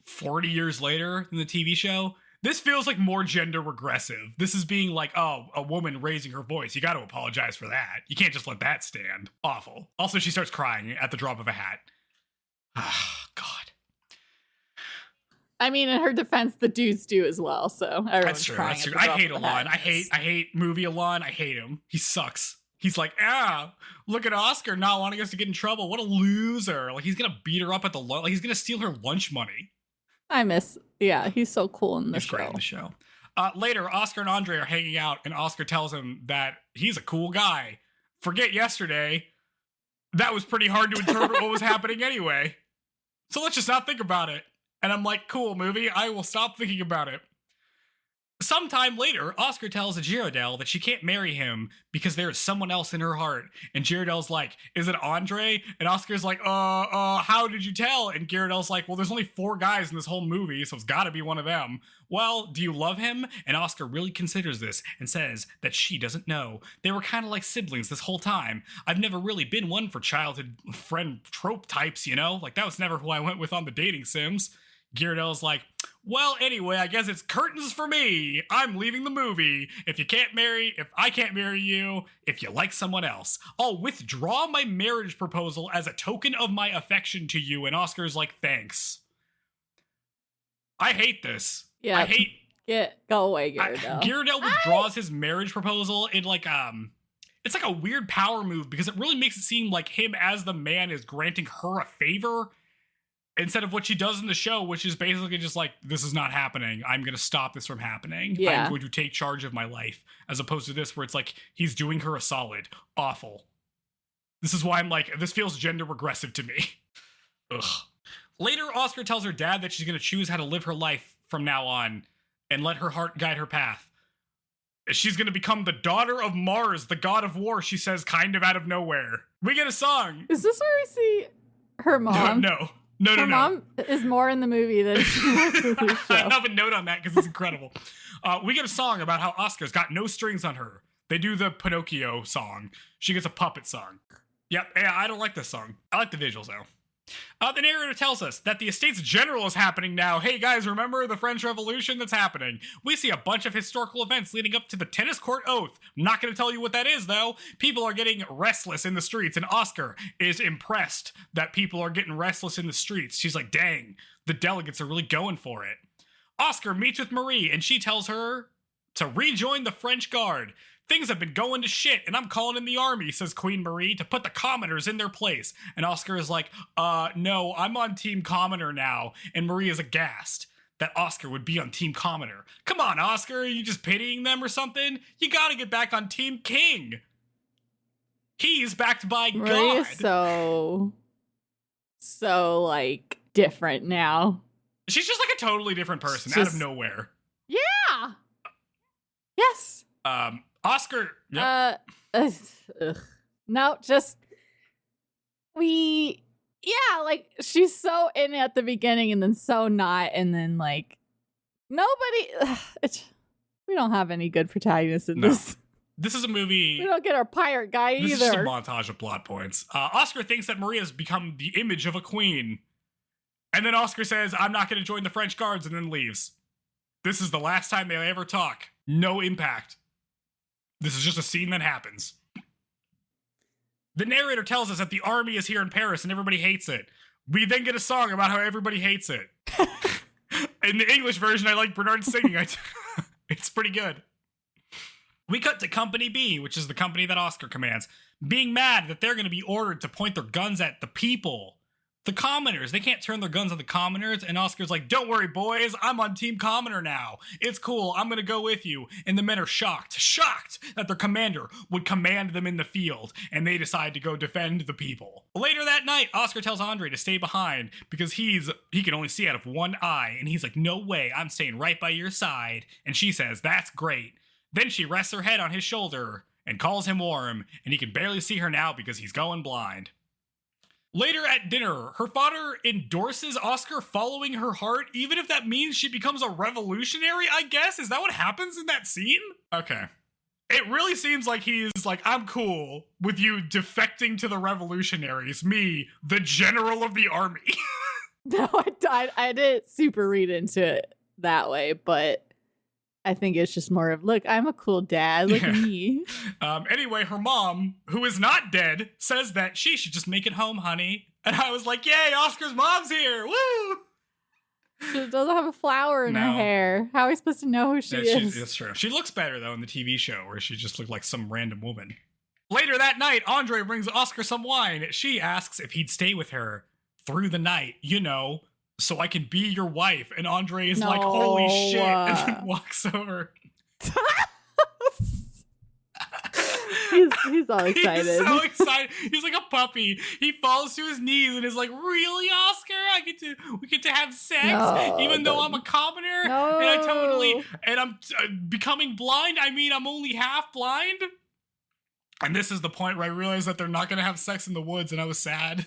40 years later than the TV show, this feels like more gender regressive. This is being like, oh, a woman raising her voice. You got to apologize for that. You can't just let that stand. Awful. Also, she starts crying at the drop of a hat. Oh, God. I mean, in her defense, the dudes do as well. So that's true. That's true. I hate Alon. I hate movie Alon. I hate him. He sucks. He's like, look at Oscar not wanting us to get in trouble. What a loser. Like, he's gonna beat her up at the lunch. Like, he's gonna steal her lunch money. Yeah, he's so cool in the show. He's great in the show. Later, Oscar and Andre are hanging out, and Oscar tells him that he's a cool guy. Forget yesterday. That was pretty hard to interpret what was happening anyway. So let's just not think about it. And I'm like, cool, movie. I will stop thinking about it. Sometime later, Oscar tells Girardel that she can't marry him because there is someone else in her heart. And Girardel's like, is it Andre? And Oscar's like, how did you tell? And Girardel's like, well, there's only 4 guys in this whole movie, so it's gotta be one of them. Well, do you love him? And Oscar really considers this and says that she doesn't know. They were kind of like siblings this whole time. I've never really been one for childhood friend trope types, Like, that was never who I went with on the dating sims. Girardel's like, well, anyway, I guess it's curtains for me. I'm leaving the movie. If I can't marry you, if you like someone else, I'll withdraw my marriage proposal as a token of my affection to you. And Oscar's like, thanks. I hate this. Yeah. Go away, Girardel. Girardel withdraws his marriage proposal in like, it's like a weird power move because it really makes it seem like him as the man is granting her a favor instead of what she does in the show, which is basically just like, this is not happening. I'm going to stop this from happening. Yeah. I'm going to take charge of my life. As opposed to this, where it's like, he's doing her a solid. Awful. This is why I'm like, this feels gender regressive to me. Ugh. Later, Oscar tells her dad that she's going to choose how to live her life from now on and let her heart guide her path. She's going to become the daughter of Mars, the god of war, she says, kind of out of nowhere. We get a song. Is this where we see her mom? No. Her mom is more in the movie than she was in the show. I have a note on that because it's incredible. We get a song about how Oscar's got no strings on her. They do the Pinocchio song. She gets a puppet song. Yep, yeah, I don't like this song. I like the visuals, though. The narrator tells us that the Estates General is happening now. Hey guys, remember the French Revolution that's happening? We see a bunch of historical events leading up to the tennis court oath. I'm not going to tell you what that is, though. People are getting restless in the streets, and Oscar is impressed that people are getting restless in the streets. She's like, dang, the delegates are really going for it. Oscar meets with Marie, and she tells her to rejoin the French Guard. Things have been going to shit, and I'm calling in the army, says Queen Marie, to put the commoners in their place. And Oscar is like, no, I'm on Team Commoner now. And Marie is aghast that Oscar would be on Team Commoner. Come on, Oscar, are you just pitying them or something? You gotta get back on Team King. He's backed by Marie God. Is so like different now. She's just like a totally different person out of nowhere. Yeah. Yes. Oscar. Yep. No, just like she's so in at the beginning and then so not, and then like nobody. We don't have any good protagonists in this. This is a movie. We don't get our pirate guy either. This is just a montage of plot points. Oscar thinks that Maria's become the image of a queen, and then Oscar says, "I'm not going to join the French Guards," and then leaves. This is the last time they ever talk. No impact. This is just a scene that happens. The narrator tells us that the army is here in Paris and everybody hates it. We then get a song about how everybody hates it. In the English version, I like Bernard singing. It's pretty good. We cut to Company B, which is the company that Oscar commands, being mad that they're going to be ordered to point their guns at the people. The commoners. They can't turn their guns on the commoners, and Oscar's like, don't worry, boys, I'm on Team Commoner now. It's cool, I'm going to go with you. And the men are shocked that their commander would command them in the field, and they decide to go defend the people. Later that night, Oscar tells Andre to stay behind because he can only see out of one eye, and he's like, no way, I'm staying right by your side. And she says, that's great. Then she rests her head on his shoulder and calls him warm, and he can barely see her now because he's going blind. Later at dinner, her father endorses Oscar following her heart, even if that means she becomes a revolutionary, I guess? Is that what happens in that scene? Okay. It really seems like he's like, I'm cool with you defecting to the revolutionaries, me, the general of the army. No, I didn't super read into it that way, but I think it's just more of, look, I'm a cool dad. Look at me. Anyway, her mom, who is not dead, says that she should just make it home, honey. And I was like, yay, Oscar's mom's here. Woo! She doesn't have a flower in her hair. How are we supposed to know who she is? That's true. She looks better, though, in the TV show, where she just looked like some random woman. Later that night, Andre brings Oscar some wine. She asks if he'd stay with her through the night, so I can be your wife. And Andre is like, holy shit, and then walks over. he's all excited. He's so excited. He's like a puppy. He falls to his knees and is like, really, Oscar? We get to have sex, even though I'm a commoner, and I'm becoming blind. I mean, I'm only half blind. And this is the point where I realized that they're not going to have sex in the woods, and I was sad.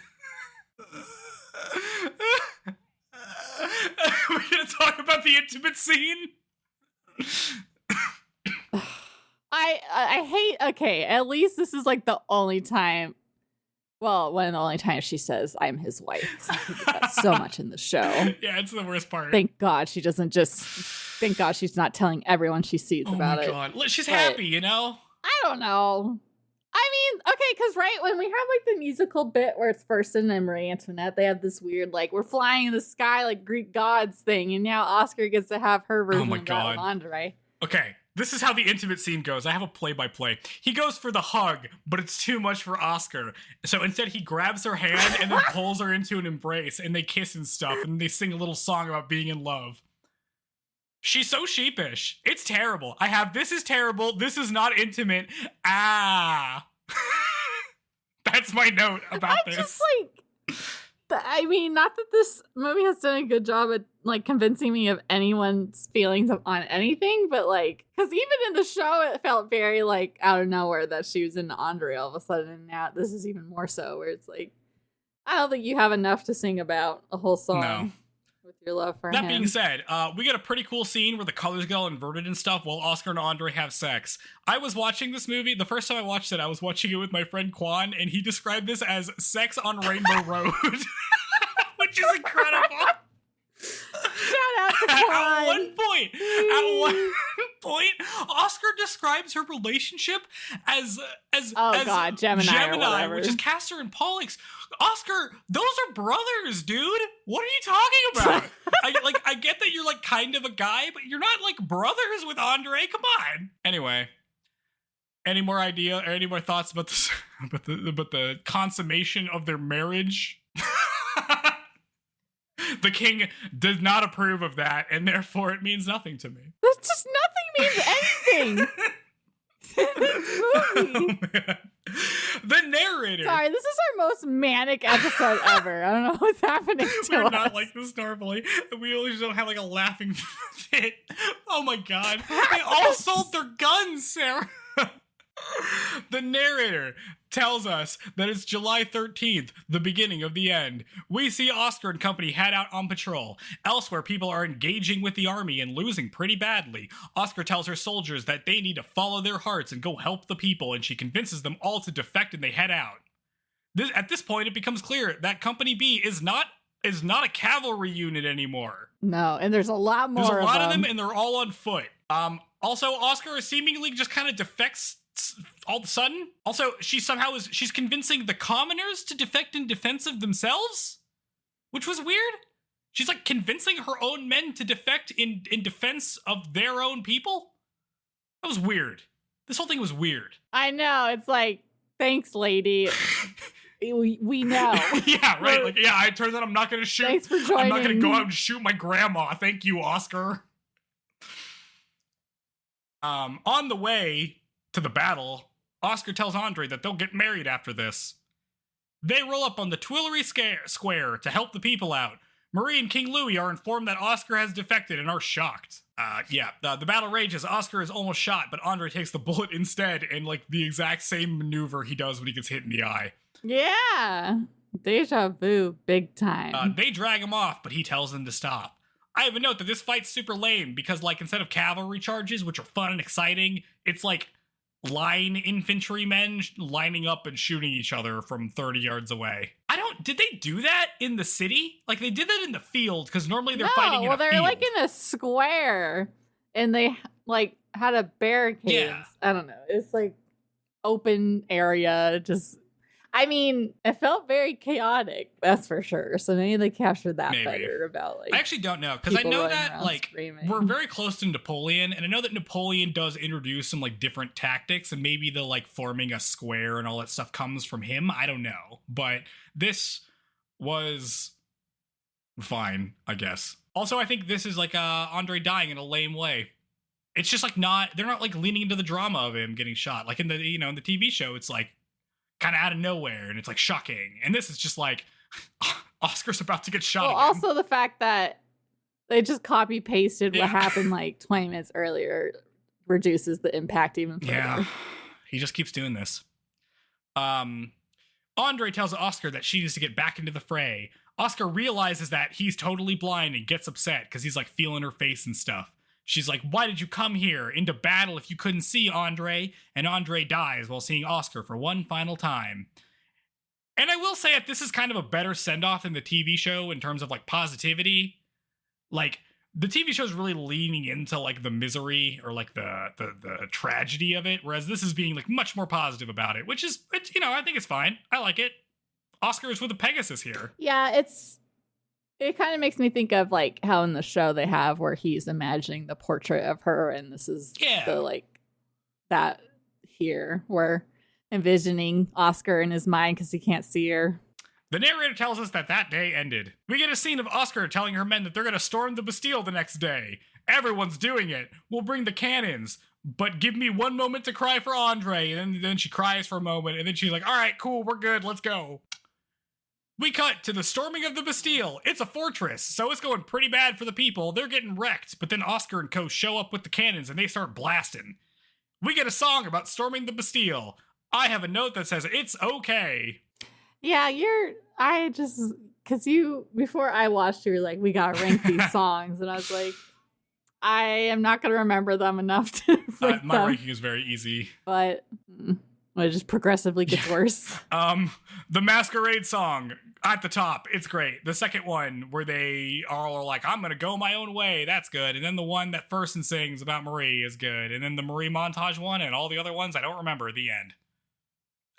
We're gonna talk about the intimate scene. I hate. Okay, at least this is like the only time. Well, one of the only times she says I'm his wife. I think that's so much in the show. Yeah, it's the worst part. Thank God she doesn't just. Thank God she's not telling everyone she sees about it. Oh my God, she's happy, I don't know. I mean, okay, because when we have like the musical bit where it's Fersen and Marie Antoinette, they have this weird like we're flying in the sky like Greek gods thing, and now Oscar gets to have her version of that with Andre. Okay, this is how the intimate scene goes. I have a play-by-play. He goes for the hug, but it's too much for Oscar. So instead he grabs her hand and then pulls her into an embrace, and they kiss and stuff, and they sing a little song about being in love. She's so sheepish. It's terrible. This is terrible. This is not intimate. That's my note about this. Just I mean, not that this movie has done a good job at like convincing me of anyone's feelings on anything, but like, because even in the show, it felt very like out of nowhere that she was into Andre all of a sudden. And now this is even more so, where it's like, I don't think you have enough to sing about a whole song. No. With your love for him. That being said, we get a pretty cool scene where the colors get all inverted and stuff while Oscar and Andre have sex. I was watching this movie, the first time I watched it, I was watching it with my friend Quan, and he described this as sex on Rainbow Road, which is incredible. Shout out to Quan. At one point, Oscar describes her relationship as Gemini, which is Castor and Pollux. Oscar, those are brothers, dude. What are you talking about? I get that you're like kind of a guy, but you're not like brothers with Andre. Come on. Anyway, any more thoughts about this? about the consummation of their marriage? The king does not approve of that, and therefore it means nothing to me. That's just nothing means anything. This movie. Oh, the narrator. Sorry, this is our most manic episode ever. I don't know what's happening to us. We're not like this normally. We always don't have like a laughing fit. Oh my God. They all sold their guns, Sarah. The narrator tells us that it's July 13th, the beginning of the end. We see Oscar and company head out on patrol. Elsewhere, people are engaging with the army and losing pretty badly. Oscar tells her soldiers that they need to follow their hearts and go help the people, and she convinces them all to defect, and they head out. At this point, it becomes clear that Company B is not a cavalry unit anymore. No, and there's a lot more. There's a lot of them, and they're all on foot. Also, Oscar seemingly just kind of defects all of a sudden. Also, she's convincing the commoners to defect in defense of themselves, which was weird. She's like convincing her own men to defect in defense of their own people. That was weird. This whole thing was weird. I know. It's like, thanks, lady. we know. Yeah, right. Like, yeah, it turns out I'm not going to shoot. Thanks for joining. I'm not going to go out and shoot my grandma. Thank you, Oscar. On the way to the battle, Oscar tells Andre that they'll get married after this. They roll up on the Tuileries Square to help the people out. Marie and King Louis are informed that Oscar has defected and are shocked. The battle rages. Oscar is almost shot, but Andre takes the bullet instead in like the exact same maneuver he does when he gets hit in the eye. Yeah. Deja vu, big time. They drag him off, but he tells them to stop. I have a note that this fight's super lame because, like, instead of cavalry charges, which are fun and exciting, it's like line infantrymen lining up and shooting each other from 30 yards away. Did they do that in the city? Like, they did that in the field because normally they're fighting in a field. Well, they're like in a square and they like had a barricade. Yeah. I don't know. It's like open area. I mean, it felt very chaotic, that's for sure. So maybe they captured that better about like. I actually don't know because I know that like screaming. We're very close to Napoleon, and I know that Napoleon does introduce some like different tactics, and maybe the like forming a square and all that stuff comes from him. I don't know, but this was fine, I guess. Also, I think this is like Andre dying in a lame way. It's just like they're not like leaning into the drama of him getting shot. Like in the in the TV show, it's like kind of out of nowhere and it's like shocking. And this is just like Oscar's about to get shot again. Also the fact that they just copy pasted what happened like 20 minutes earlier reduces the impact even further. Yeah, he just keeps doing this. Andre tells Oscar that she needs to get back into the fray. Oscar realizes that he's totally blind and gets upset because he's like feeling her face and stuff. She's like, why did you come here into battle if you couldn't see Andre? And Andre dies while seeing Oscar for one final time. And I will say that this is kind of a better send-off than the TV show in terms of like positivity. Like the TV show is really leaning into like the misery or like the tragedy of it. Whereas this is being like much more positive about it, which is, I think it's fine. I like it. Oscar is with a Pegasus here. Yeah, it kind of makes me think of like how in the show they have where he's imagining the portrait of her, and this is the like that here we're envisioning Oscar in his mind because he can't see her. The narrator tells us that day ended. We get a scene of Oscar telling her men that they're going to storm the Bastille the next day. Everyone's doing it. We'll bring the cannons, but give me one moment to cry for Andre. And then she cries for a moment, and then she's like, all right, cool, we're good, let's go. We cut to the storming of the Bastille. It's a fortress, so it's going pretty bad for the people. They're getting wrecked, but then Oscar and co show up with the cannons and they start blasting. We get a song about storming the Bastille. I have a note that says, it's okay. Yeah, because before I watched, you were like, we gotta rank these songs, and I was like, I am not gonna remember them enough to my ranking is very easy. But it just progressively gets worse. The Masquerade song at the top, it's great. The second one where they are like, I'm gonna go my own way, that's good. And then the one that Fersen sings about Marie is good. And then the Marie montage one and all the other ones I don't remember at the end.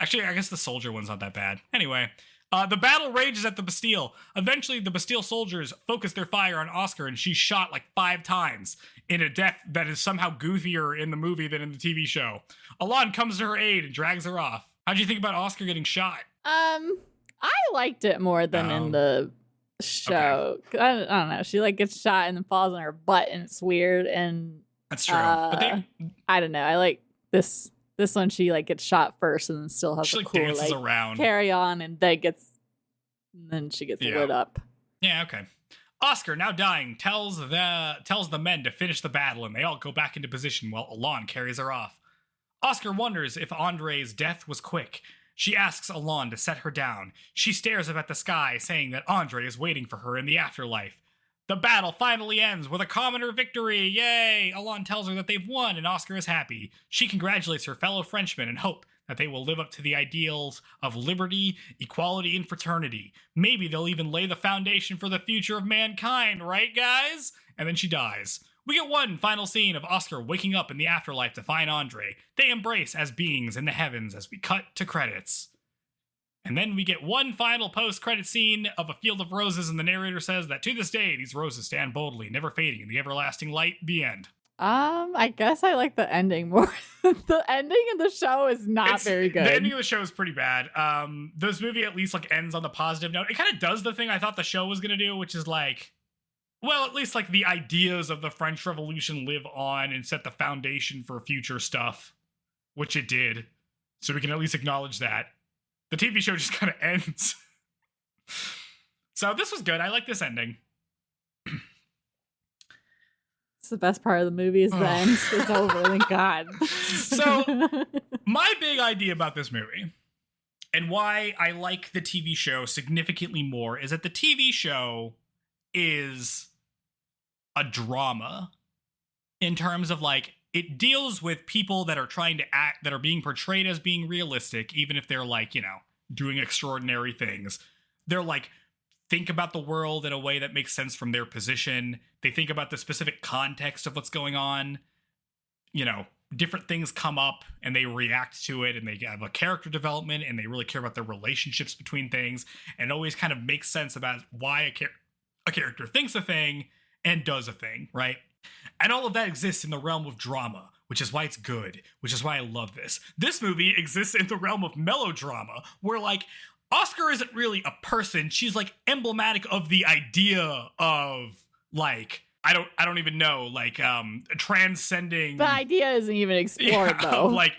Actually, I guess the soldier one's not that bad. Anyway, the battle rages at the Bastille. Eventually, the Bastille soldiers focus their fire on Oscar, and she's shot like 5 times in a death that is somehow goofier in the movie than in the TV show. Alon comes to her aid and drags her off. How'd you think about Oscar getting shot? I liked it more than in the show. Okay. I don't know. She like gets shot and then falls on her butt, and it's weird. And that's true. But I don't know. I like this one. She like gets shot first and then still has a cool dances around, carry on, and then she gets lit up. Yeah. Okay. Oscar, now dying, tells the men to finish the battle, and they all go back into position while Alon carries her off. Oscar wonders if Andre's death was quick. She asks Alon to set her down. She stares up at the sky, saying that Andre is waiting for her in the afterlife. The battle finally ends with a commoner victory. Yay! Alon tells her that they've won, and Oscar is happy. She congratulates her fellow Frenchmen and hope that they will live up to the ideals of liberty, equality, and fraternity. Maybe they'll even lay the foundation for the future of mankind, right, guys? And then she dies. We get one final scene of Oscar waking up in the afterlife to find Andre. They embrace as beings in the heavens as we cut to credits. And then we get one final post-credit scene of a field of roses, and the narrator says that to this day, these roses stand boldly, never fading in the everlasting light. The end. I guess I like the ending more. The ending of the show is not very good. The ending of the show is pretty bad. This movie at least like ends on the positive note. It kind of does the thing I thought the show was gonna do, which is like, well, at least like the ideas of the French Revolution live on and set the foundation for future stuff, which it did. So we can at least acknowledge that. The TV show just kind of ends. So this was good. I like this ending. It's the best part of the movie is the end. It's over. Thank God. So my big idea about this movie and why I like the TV show significantly more is that the TV show is a drama in terms of like, it deals with people that are trying to act, that are being portrayed as being realistic, even if they're like, you know, doing extraordinary things. They're like, think about the world in a way that makes sense from their position. They think about the specific context of what's going on. You know, different things come up and they react to it, and they have a character development, and they really care about their relationships between things, and it always kind of makes sense about why a character thinks a thing and does a thing, right? And all of that exists in the realm of drama, which is why it's good, which is why I love this. This movie exists in the realm of melodrama, where like Oscar isn't really a person. She's like emblematic of the idea of like, I don't even know, like transcending. The idea isn't even explored though. Like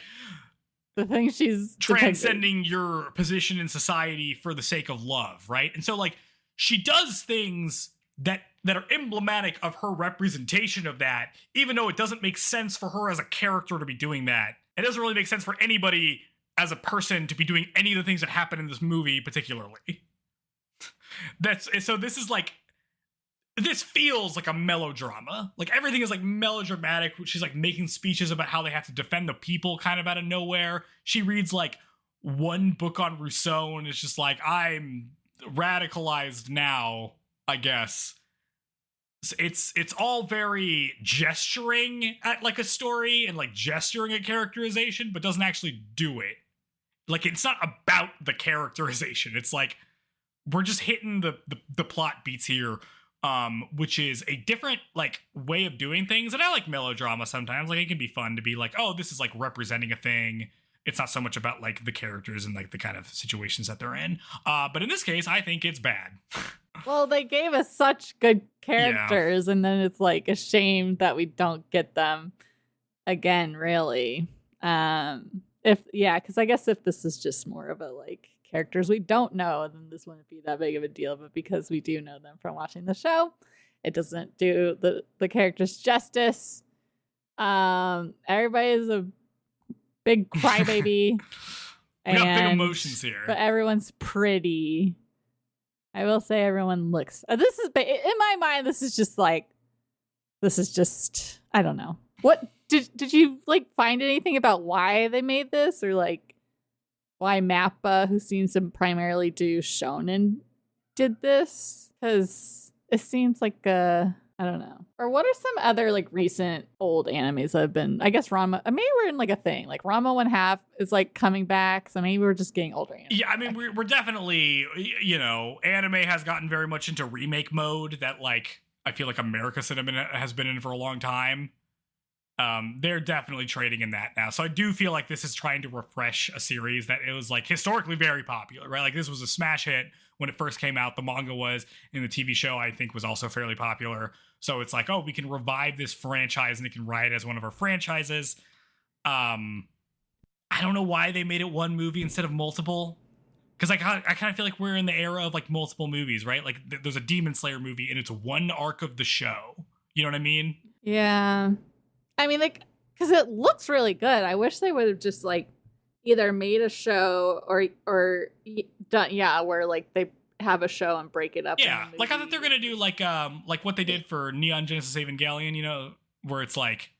the thing she's transcending your position in society for the sake of love, right? And so like she does things that are emblematic of her representation of that, even though it doesn't make sense for her as a character to be doing that. It doesn't really make sense for anybody as a person to be doing any of the things that happen in this movie particularly. So this is like, this feels like a melodrama. Like everything is like melodramatic. She's like making speeches about how they have to defend the people kind of out of nowhere. She reads like one book on Rousseau and it's just like, I'm radicalized now, I guess. It's all very gesturing at like a story and like gesturing at characterization, but doesn't actually do it. Like it's not about the characterization. It's like we're just hitting the plot beats here, which is a different like way of doing things. And I like melodrama sometimes. Like it can be fun to be like, oh, this is like representing a thing. It's not so much about like the characters and like the kind of situations that they're in. But in this case, I think it's bad. Well, they gave us such good characters, and then it's like a shame that we don't get them again, really. Because I guess if this is just more of a like characters we don't know, then this wouldn't be that big of a deal. But because we do know them from watching the show, it doesn't do the characters justice. Everybody's a big crybaby. We got big emotions here. But everyone's pretty. I will say everyone looks. This is in my mind. This is just. I don't know. What did you like find anything about why they made this, or like why Mappa, who seems to primarily do shonen, did this? Because it seems like I don't know. Or what are some other like recent old animes that have been? I guess Ranma. Maybe we're in like a thing. Like Ranma 1/2 is like coming back. So maybe we're just getting older. Yeah, I mean we're definitely, you know, anime has gotten very much into remake mode that like I feel like America Cinema has been in for a long time. They're definitely trading in that now. So I do feel like this is trying to refresh a series that it was like historically very popular, right? Like this was a smash hit when it first came out. The manga was, and the TV show I think was also fairly popular. So it's like, oh, we can revive this franchise and it can ride as one of our franchises. I don't know why they made it one movie instead of multiple. Because I kind of feel like we're in the era of like multiple movies, right? Like there's a Demon Slayer movie and it's one arc of the show. You know what I mean? Yeah. I mean, like, because it looks really good. I wish they would have just like either made a show or done, where like they have a show and break it up. Yeah, like I thought they're gonna do like what they did for Neon Genesis Evangelion, you know, where it's like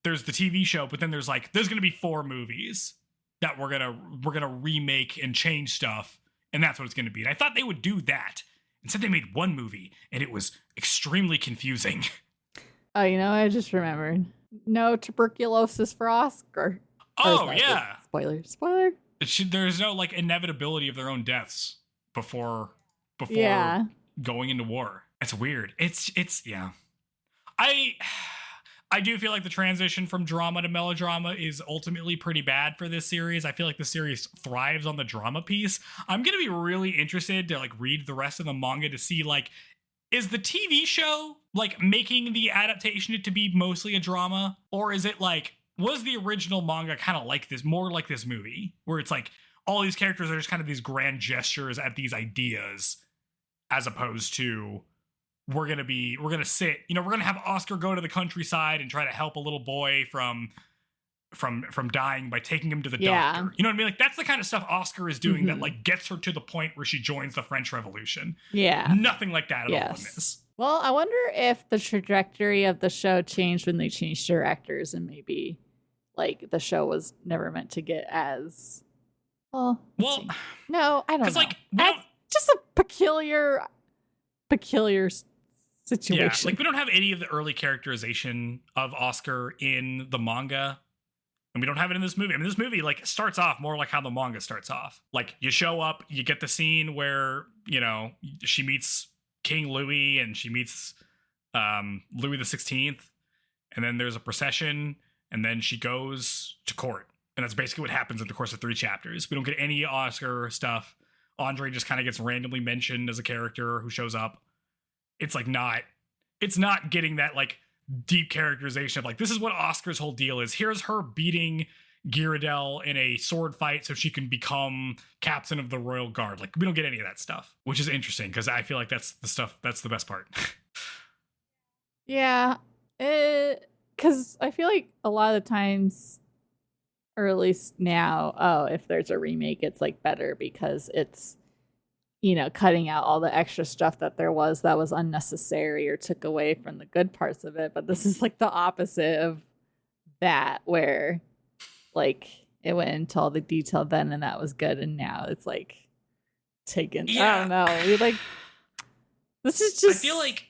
there's the TV show, but then there's gonna be 4 movies that we're gonna remake and change stuff, and that's what it's gonna be. And I thought they would do that. Instead, they made one movie, and it was extremely confusing. Oh, I just remembered. No tuberculosis for Oscar. Oh yeah. Spoiler. There's no like inevitability of their own deaths before Yeah. going into war. It's weird. It's yeah. I do feel like the transition from drama to melodrama is ultimately pretty bad for this series. I feel like the series thrives on the drama piece. I'm going to be really interested to like read the rest of the manga to see like, is the TV show like making the adaptation to be mostly a drama? Or is it like, was the original manga kind of like this, more like this movie, where it's like all these characters are just kind of these grand gestures at these ideas, as opposed to we're gonna sit, we're gonna have Oscar go to the countryside and try to help a little boy from dying by taking him to the doctor. You know what I mean? Like that's the kind of stuff Oscar is doing that like gets her to the point where she joins the French Revolution. Yeah. Nothing like that at all in this. Well, I wonder if the trajectory of the show changed when they changed directors, and maybe like the show was never meant to get as well. No, I don't know. Like just a peculiar situation. Yeah, like we don't have any of the early characterization of Oscar in the manga, and we don't have it in this movie. I mean, this movie like starts off more like how the manga starts off. Like you show up, you get the scene where she meets King Louis and she meets Louis the 16th, and then there's a procession, and then she goes to court, and that's basically what happens in the course of 3 chapters. We don't get any Oscar stuff. Andre just kind of gets randomly mentioned as a character who shows up. It's not getting that like deep characterization of like, this is what Oscar's whole deal is. Here's her beating Ghirardelli in a sword fight so she can become captain of the Royal Guard. Like we don't get any of that stuff, which is interesting because I feel like that's the best part. Yeah. Because I feel like a lot of the times, or at least now, if there's a remake, it's like better because it's cutting out all the extra stuff that was unnecessary or took away from the good parts of it. But this is like the opposite of that, where like it went into all the detail then and that was good, and now it's like taken. I don't know. This is just. I feel like.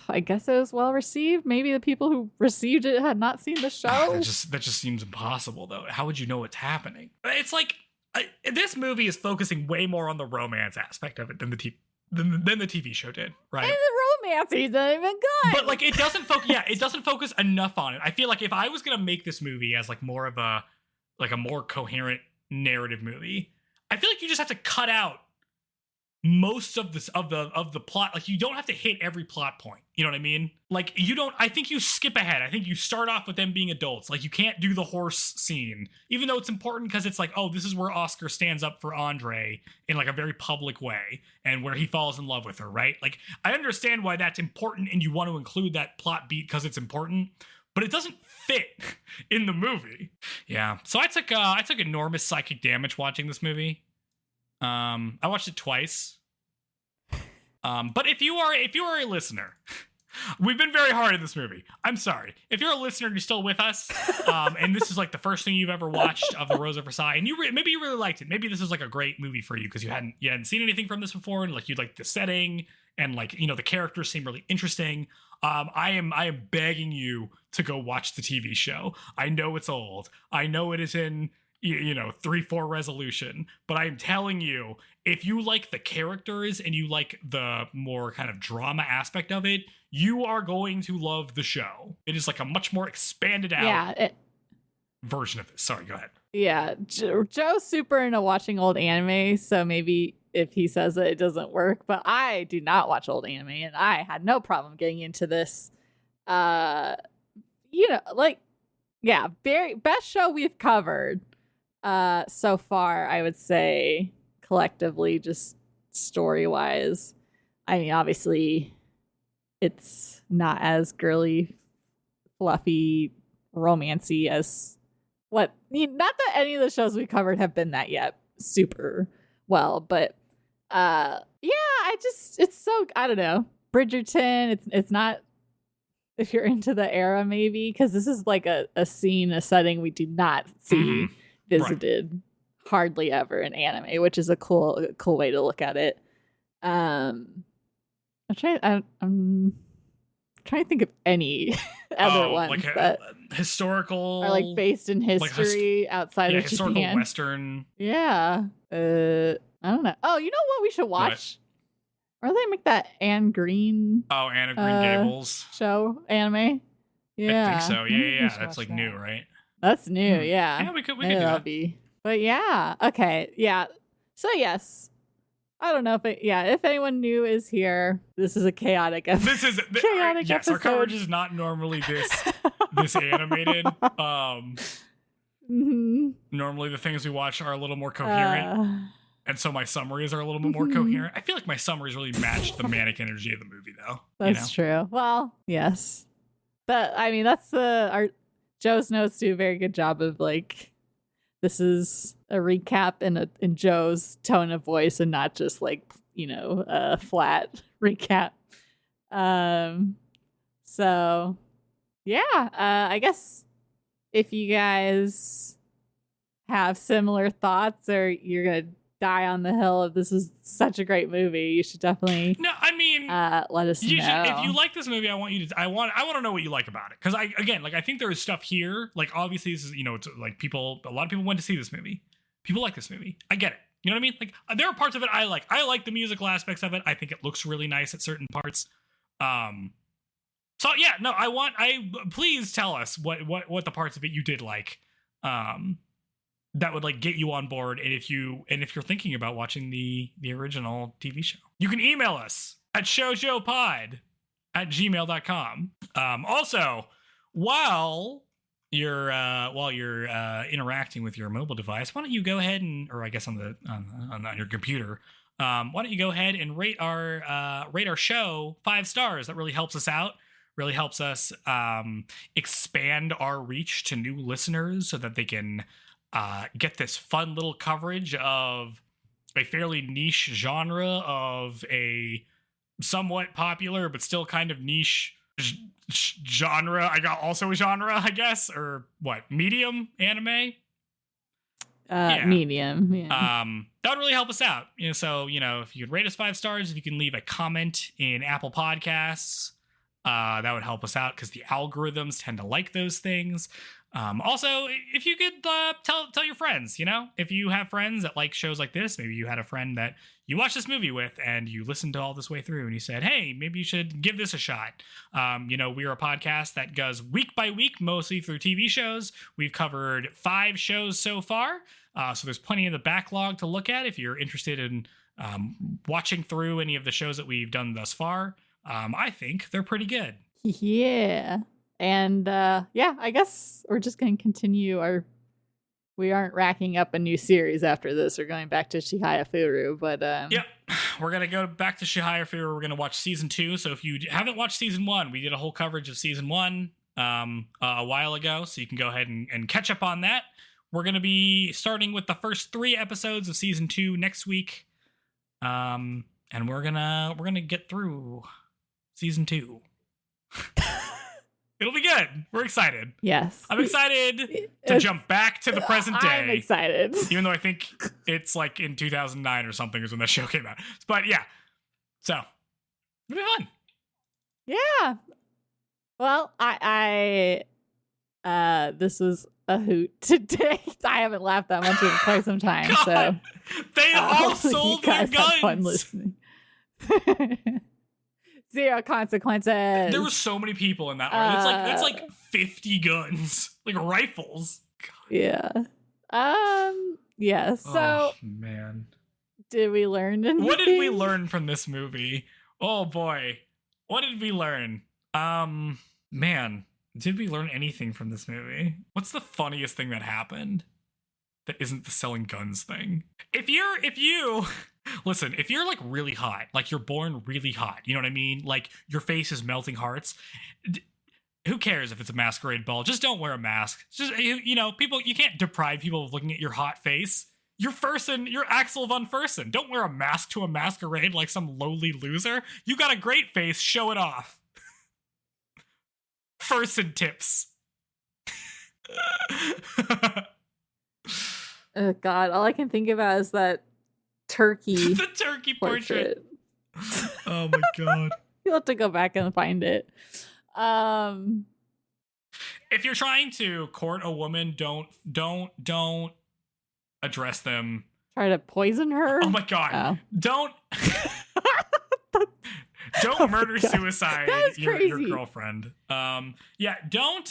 I guess it was well received. Maybe the people who received it had not seen the show. That just seems impossible, though. How would you know what's happening? It's like. This movie is focusing way more on the romance aspect of it than the TV show did, right? And the romance isn't even good. But like, it doesn't focus. Yeah, it doesn't focus enough on it. I feel like if I was gonna make this movie as like more of a more coherent narrative movie, I feel like you just have to cut out most of this of the plot. Like you don't have to hit every plot point. You know what I mean? Like you don't. I think you skip ahead. I think you start off with them being adults. Like you can't do the horse scene, even though it's important because it's like, oh, this is where Oscar stands up for Andre in like a very public way and where he falls in love with her, right? Like I understand why that's important and you want to include that plot beat because it's important, but it doesn't fit in the movie. Yeah. So I took enormous psychic damage watching this movie. I watched it twice. But if you are a listener, we've been very hard in this movie. I'm sorry. If you're a listener and you're still with us, and this is like the first thing you've ever watched of the Rose of Versailles, and maybe you really liked it. Maybe this is like a great movie for you because you hadn't seen anything from this before, and like you liked the setting, and like the characters seem really interesting. I am begging you to go watch the TV show. I know it's old. I know it is in 3-4 resolution, but I'm telling you, if you like the characters and you like the more kind of drama aspect of it, you are going to love the show. It is like a much more expanded out version of this. Sorry, go ahead. Yeah, Joe's super into watching old anime, so maybe if he says that it doesn't work, but I do not watch old anime, and I had no problem getting into this. Very best show we've covered. So far, I would say collectively, just story-wise. I mean, obviously, it's not as girly, fluffy, romancy as not that any of the shows we covered have been that yet super well, but it's so, I don't know, Bridgerton. It's not, if you're into the era, maybe, because this is like a setting we do not see visited hardly ever in anime, which is a cool way to look at it. I'm trying trying to think of any other ones like that historical are like based in history outside of historical Japan. Western. Yeah. I don't know. Oh, you know what we should watch? Or they make that Anne Green. Oh, Anne of Green Gables show anime. Yeah, I think so. Yeah. That's like that. new, right? That's new. Yeah. Yeah, we could do that'll that. be. But yeah. Okay. Yeah. So yes. I don't know if anyone new is here. This is a chaotic episode. This is chaotic yes, episode. our coverage is not normally this animated. Normally the things we watch are a little more coherent. And so my summaries are a little bit more coherent. I feel like my summaries really match the manic energy of the movie though. That's true. Well, yes. That's our Joe's notes do a very good job of like, this is a recap in Joe's tone of voice and not just like, a flat recap. So yeah, I guess if you guys have similar thoughts or you're going to die on the hill of this is such a great movie, you should definitely let us know. If you like this movie, I want to know what you like about it, because I think there is stuff here, like obviously this is, it's like a lot of people went to see this movie, people like this movie, I get it, you know what I mean, like there are parts of it I like the musical aspects of it, I think it looks really nice at certain parts, so yeah, no, please tell us what the parts of it you did like, that would like get you on board, and if you're thinking about watching the original TV show, you can email us at showjopod@gmail.com. Also, while you're interacting with your mobile device, why don't you go ahead or I guess on your computer, why don't you go ahead and rate our show 5 stars? That really helps us out. Really helps us expand our reach to new listeners so that they can get this fun little coverage of a fairly niche genre of a somewhat popular but still kind of niche genre. I got also a genre, I guess, or what, medium anime? Medium. Yeah. That would really help us out. So if you could rate us 5 stars, if you can leave a comment in Apple Podcasts, that would help us out because the algorithms tend to like those things. Also, if you could tell your friends, if you have friends that like shows like this, maybe you had a friend that you watched this movie with and you listened to all this way through and you said, hey, maybe you should give this a shot. We're a podcast that goes week by week, mostly through TV shows. We've covered 5 shows so far. So there's plenty in the backlog to look at if you're interested in watching through any of the shows that we've done thus far. I think they're pretty good. Yeah. And I guess we're just going to continue we aren't racking up a new series after this. We're going back to Chihayafuru, but yep, we're going to go back to Chihayafuru. We're going to watch season 2. So if you haven't watched season 1, we did a whole coverage of season 1 a while ago, so you can go ahead and catch up on that. We're going to be starting with the first 3 episodes of season 2 next week. And we're going to get through season 2. It'll be good. We're excited. Yes. I'm excited to jump back to the present day. I'm excited. Even though I think it's like in 2009 or something is when that show came out. But yeah. So, it'll be fun. Yeah. Well, I this was a hoot today. I haven't laughed that much in quite some time. God, so they all sold their guns. Had fun listening. 0 consequences. There were so many people in that one. It's like 50 guns, like rifles. God. Yeah. Yeah. So, man, did we learn anything? What did we learn from this movie? Oh boy, what did we learn? Man, did we learn anything from this movie? What's the funniest thing that happened that isn't the selling guns thing? If you listen, if you're like really hot, like you're born really hot, you know what I mean? Like your face is melting hearts. Who cares if it's a masquerade ball? Just don't wear a mask. Just, people, you can't deprive people of looking at your hot face. You're Axel von Fersen. Don't wear a mask to a masquerade like some lowly loser. You got a great face. Show it off. Fersen tips. Oh God, all I can think about is that turkey. The turkey portrait. Oh my God. You'll have to go back and find it. If you're trying to court a woman, don't address them. Try to poison her. Oh my god! Don't murder suicide your girlfriend. Yeah, don't.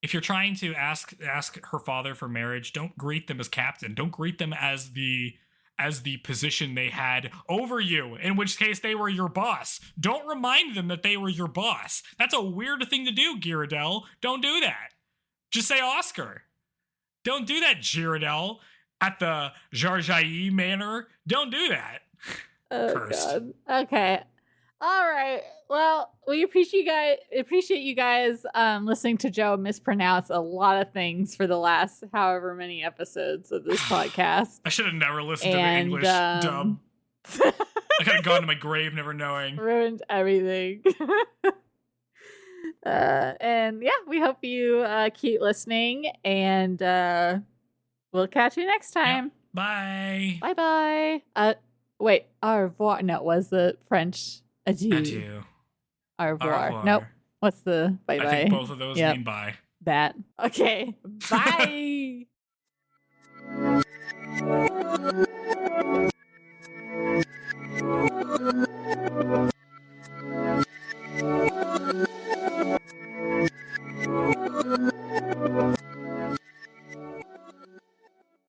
If you're trying to ask her father for marriage, don't greet them as captain. Don't greet them as the position they had over you, in which case they were your boss. Don't remind them that they were your boss. That's a weird thing to do, Girardel. Don't do that. Just say Oscar. Don't do that, Girardel, at the Jarjayi manor. Don't do that. Oh, Cursed. God. Okay. All right. Well, we appreciate you guys listening to Joe mispronounce a lot of things for the last however many episodes of this podcast. I should have never listened to the English dub. I could have gone to my grave never knowing. Ruined everything. And yeah, we hope you keep listening, and we'll catch you next time. Yep. Bye. Bye-bye. Wait, au revoir. No, was the French adieu? Adieu. Au revoir. Au revoir. Nope. What's the bye-bye? I think both of those mean bye. That. Okay. Bye.